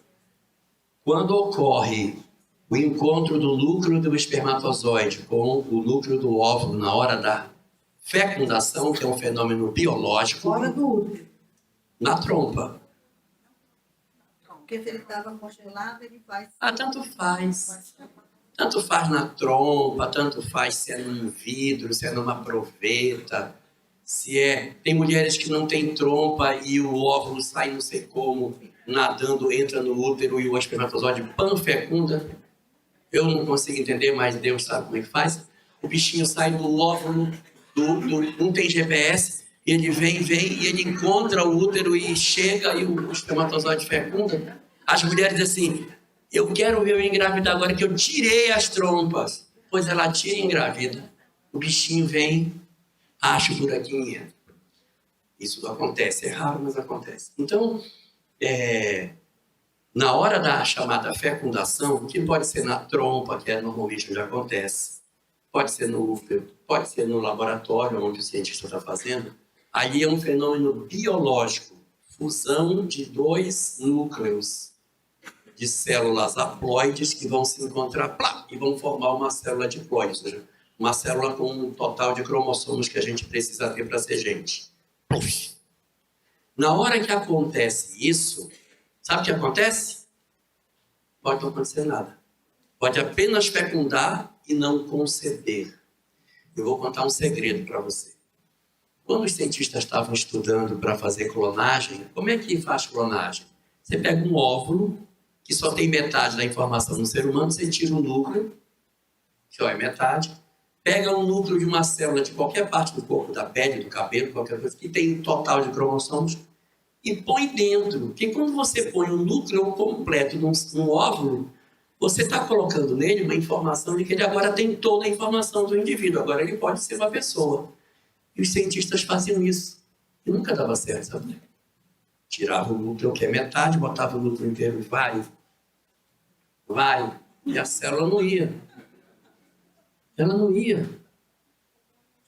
Quando ocorre o encontro do núcleo do espermatozoide com o núcleo do óvulo na hora da fecundação, que é um fenômeno biológico, Fora do útero. na trompa. Porque se ele estava congelado, ele vai... Tanto faz. Tanto faz na trompa, tanto faz se é num vidro, se é numa proveta, Tem mulheres que não têm trompa e o óvulo sai não sei como, nadando, entra no útero e o espermatozoide panfecunda. Eu não consigo entender, mas Deus sabe como é que faz. O bichinho sai do óvulo, não tem GPS, ele vem e ele encontra o útero e chega e o espermatozoide fecunda. As mulheres assim, eu quero ver eu engravidar agora que eu tirei as trompas. Pois ela tira e engravida. O bichinho vem, acha o buraquinho e entra. Isso acontece, é raro, mas acontece. Então, na hora da chamada fecundação, que pode ser na trompa, que é normalmente onde acontece, pode ser no útero, pode ser no laboratório onde o cientista está fazendo, aí é um fenômeno biológico, fusão de 2 núcleos de células haploides que vão se encontrar e vão formar uma célula diploide, ou seja, uma célula com um total de cromossomos que a gente precisa ter para ser gente. Puxa. Na hora que acontece isso, sabe o que acontece? Pode não acontecer nada. Pode apenas fecundar e não conceber. Eu vou contar um segredo para você. Quando os cientistas estavam estudando para fazer clonagem, como é que faz clonagem? Você pega um óvulo, que só tem metade da informação no ser humano, você tira o núcleo, que só é metade, pega um núcleo de uma célula de qualquer parte do corpo, da pele, do cabelo, qualquer coisa, que tem um total de cromossomos, e põe dentro. Porque quando você põe um núcleo completo num óvulo, você está colocando nele uma informação de que ele agora tem toda a informação do indivíduo. Agora ele pode ser uma pessoa. E os cientistas faziam isso. E nunca dava certo, sabe? Tirava o núcleo, que é metade, botava o núcleo inteiro e vai. E a célula não ia. Ela não ia.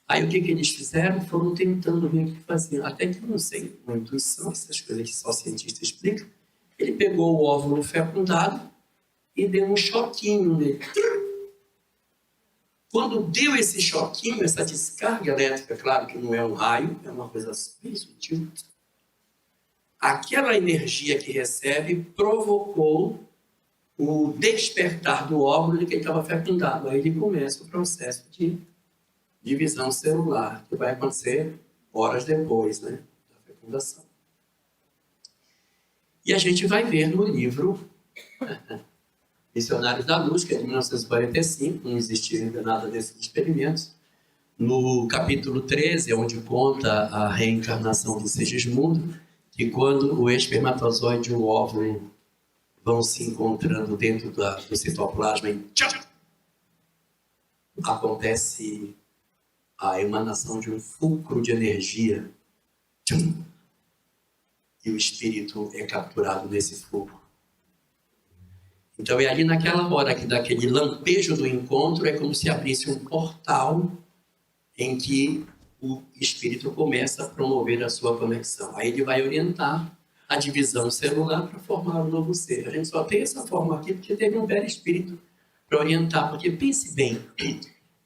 Aí o que eles fizeram? Foram tentando ver o que faziam. Até que, não sei, uma intuição, essas coisas que só cientista explica. Ele pegou o óvulo fecundado e deu um choquinho nele. Quando deu esse choquinho, essa descarga elétrica, claro que não é um raio, é uma coisa bem sutil, aquela energia que recebe provocou o despertar do óvulo de que ele estava fecundado. Aí ele começa o processo de divisão celular, que vai acontecer horas depois, né, da fecundação. E a gente vai ver no livro Missionários da Luz, que é de 1945, não existia ainda nada desses experimentos. No capítulo 13, onde conta a reencarnação do Sigismundo, que quando o espermatozoide e o óvulo vão se encontrando dentro do citoplasma e tchau, acontece a emanação de um fulcro de energia. Tchum, e o espírito é capturado nesse fulcro. Então é ali naquela hora que daquele lampejo do encontro é como se abrisse um portal em que o espírito começa a promover a sua conexão. Aí ele vai orientar a divisão celular para formar um novo ser. A gente só tem essa forma aqui porque teve um perispírito para orientar. Porque pense bem,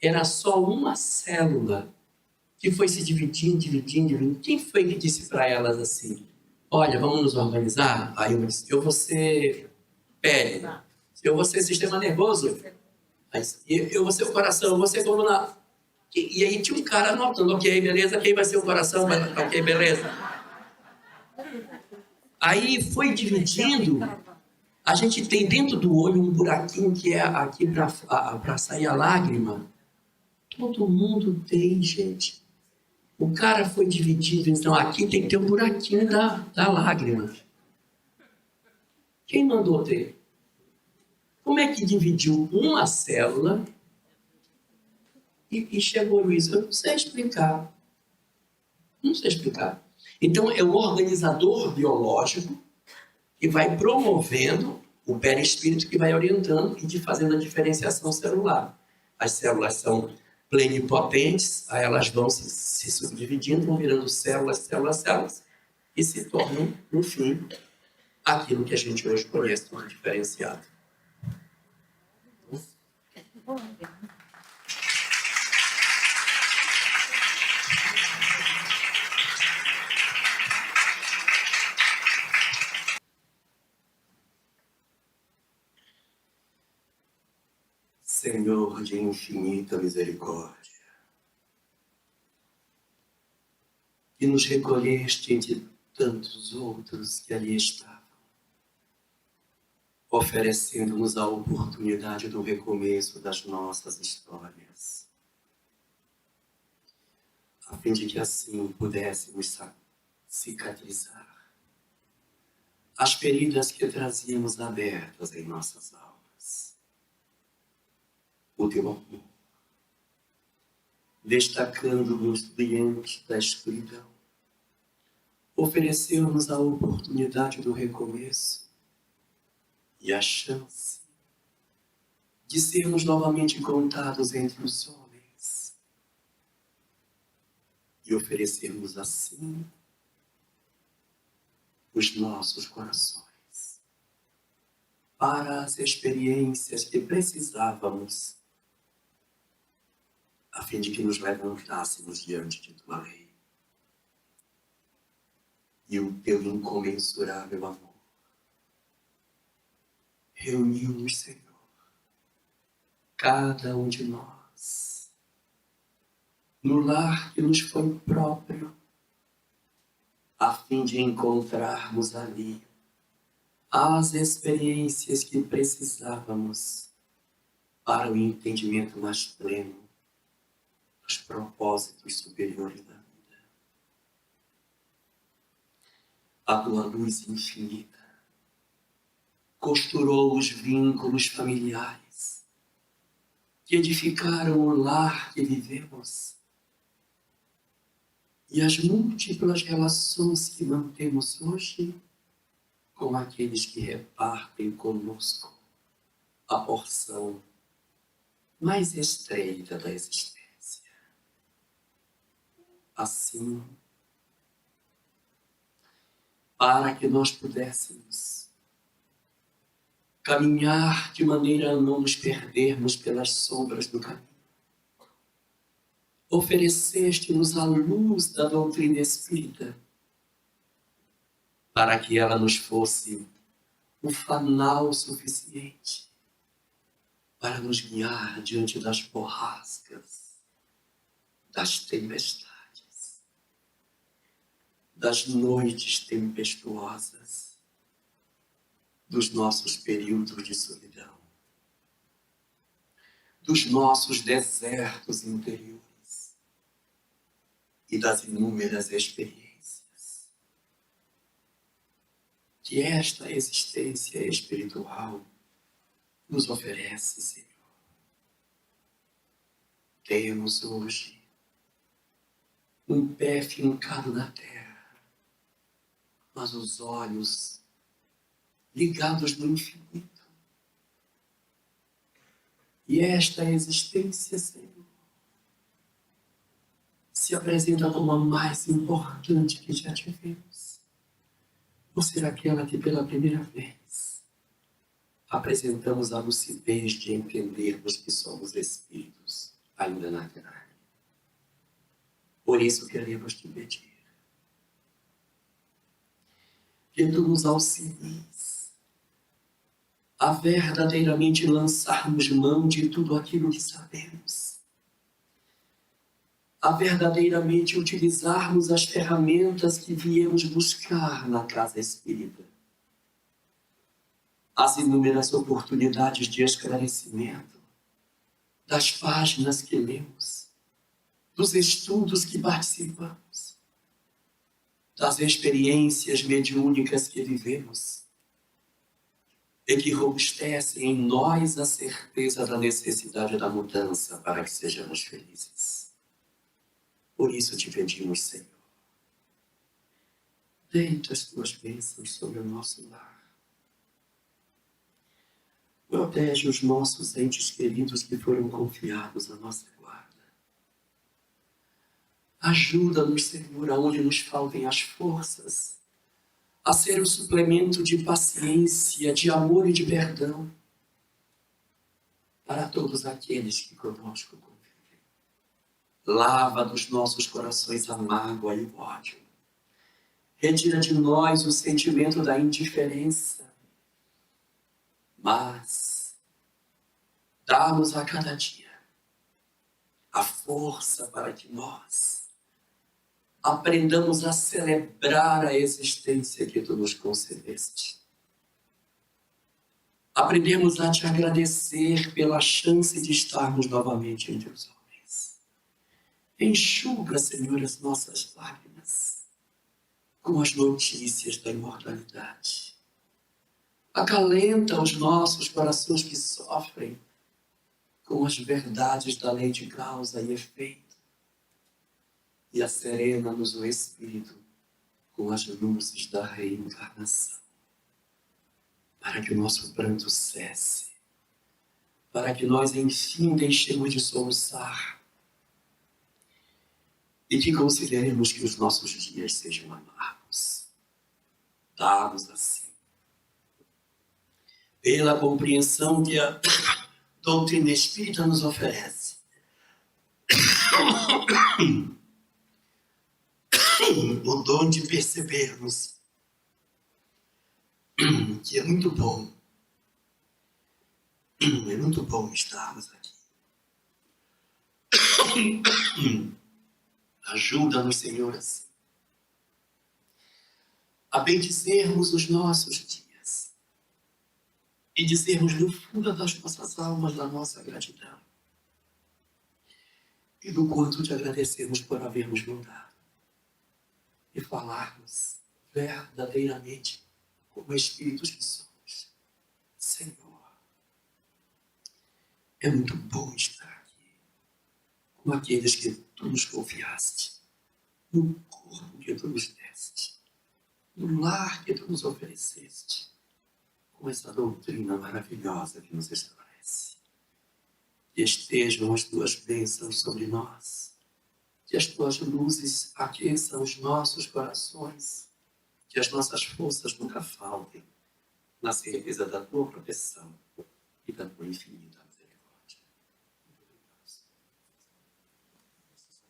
era só uma célula que foi se dividindo. Quem foi que disse para elas assim, olha, vamos nos organizar? Aí eu disse, eu vou ser pele, eu vou ser sistema nervoso, eu vou ser o coração, eu vou ser coluna. E aí tinha um cara anotando, ok, beleza, quem vai ser o coração? Ok, beleza. Aí foi dividindo, a gente tem dentro do olho um buraquinho que é aqui para sair a lágrima. Todo mundo tem, gente. O cara foi dividido, então aqui tem que ter um buraquinho da lágrima. Quem mandou ter? Como é que dividiu uma célula e chegou isso? Eu não sei explicar. Não sei explicar. Então, é o organizador biológico que vai promovendo o perispírito que vai orientando e fazendo a diferenciação celular. As células são plenipotentes, aí elas vão se subdividindo, vão virando células, e se tornam, no fim, aquilo que a gente hoje conhece como diferenciado. Senhor de infinita misericórdia, que nos recolheste entre tantos outros que ali estavam, oferecendo-nos a oportunidade do recomeço das nossas histórias, a fim de que assim pudéssemos cicatrizar as feridas que trazíamos abertas em nossas almas. O teu amor, destacando-nos diante da escuridão, ofereceu-nos a oportunidade do recomeço e a chance de sermos novamente contados entre os homens e oferecermos assim os nossos corações para as experiências que precisávamos a fim de que nos levantássemos diante de tua lei. E o teu incomensurável amor reuniu-nos, Senhor, cada um de nós, no lar que nos foi próprio, a fim de encontrarmos ali as experiências que precisávamos para o entendimento mais pleno dos propósitos superiores da vida. A tua luz infinita costurou os vínculos familiares que edificaram o lar que vivemos e as múltiplas relações que mantemos hoje com aqueles que repartem conosco a porção mais estreita da existência. assim, para que nós pudéssemos caminhar de maneira a não nos perdermos pelas sombras do caminho. Ofereceste-nos a luz da doutrina espírita, para que ela nos fosse um fanal suficiente para nos guiar diante das borrascas, das tempestades, das noites tempestuosas, dos nossos períodos de solidão, dos nossos desertos interiores e das inúmeras experiências que esta existência espiritual nos oferece, Senhor. Temos hoje um pé fincado na terra, mas os olhos ligados no infinito. E esta existência, Senhor, se apresenta como a mais importante que já tivemos. Ou será aquela que pela primeira vez apresentamos a lucidez de entendermos que somos espíritos ainda na carne? Por isso queremos te pedir que tu nos auxilies a verdadeiramente lançarmos mão de tudo aquilo que sabemos, a verdadeiramente utilizarmos as ferramentas que viemos buscar na casa espírita, as inúmeras oportunidades de esclarecimento, das páginas que lemos, dos estudos que participamos, das experiências mediúnicas que vivemos, e que robustecem em nós a certeza da necessidade da mudança para que sejamos felizes. Por isso te pedimos, Senhor, deita as tuas bênçãos sobre o nosso lar. Protege os nossos entes queridos que foram confiados à nossa guarda. Ajuda-nos, Senhor, aonde nos faltem as forças, a ser o suplemento de paciência, de amor e de perdão para todos aqueles que conosco convivem. Lava dos nossos corações a mágoa e o ódio. Retira de nós o sentimento da indiferença, mas dá-nos a cada dia a força para que nós aprendamos a celebrar a existência que tu nos concedeste. Aprendemos a te agradecer pela chance de estarmos novamente entre os homens. Enxuga, Senhor, as nossas lágrimas com as notícias da imortalidade. Acalenta os nossos corações que sofrem com as verdades da lei de causa e efeito. E acerena-nos o Espírito com as luzes da reencarnação, para que o nosso pranto cesse, para que nós enfim deixemos de soluçar e que consideremos que os nossos dias sejam amargos, dados assim, pela compreensão que a doutrina espírita nos oferece. O dom de percebermos que é muito bom estarmos aqui. Ajuda-nos, Senhor, assim, a bendizermos os nossos dias e dizermos no fundo das nossas almas da nossa gratidão e do quanto te agradecemos por havermos mudado e falarmos verdadeiramente como espíritos que somos. Senhor, é muito bom estar aqui com aqueles que tu nos confiaste, no corpo que tu nos deste, no lar que tu nos ofereceste, com essa doutrina maravilhosa que nos esclarece. Que estejam as tuas bênçãos sobre nós, que as tuas luzes aqueçam os nossos corações, que as nossas forças nunca faltem na certeza da tua proteção e da tua infinita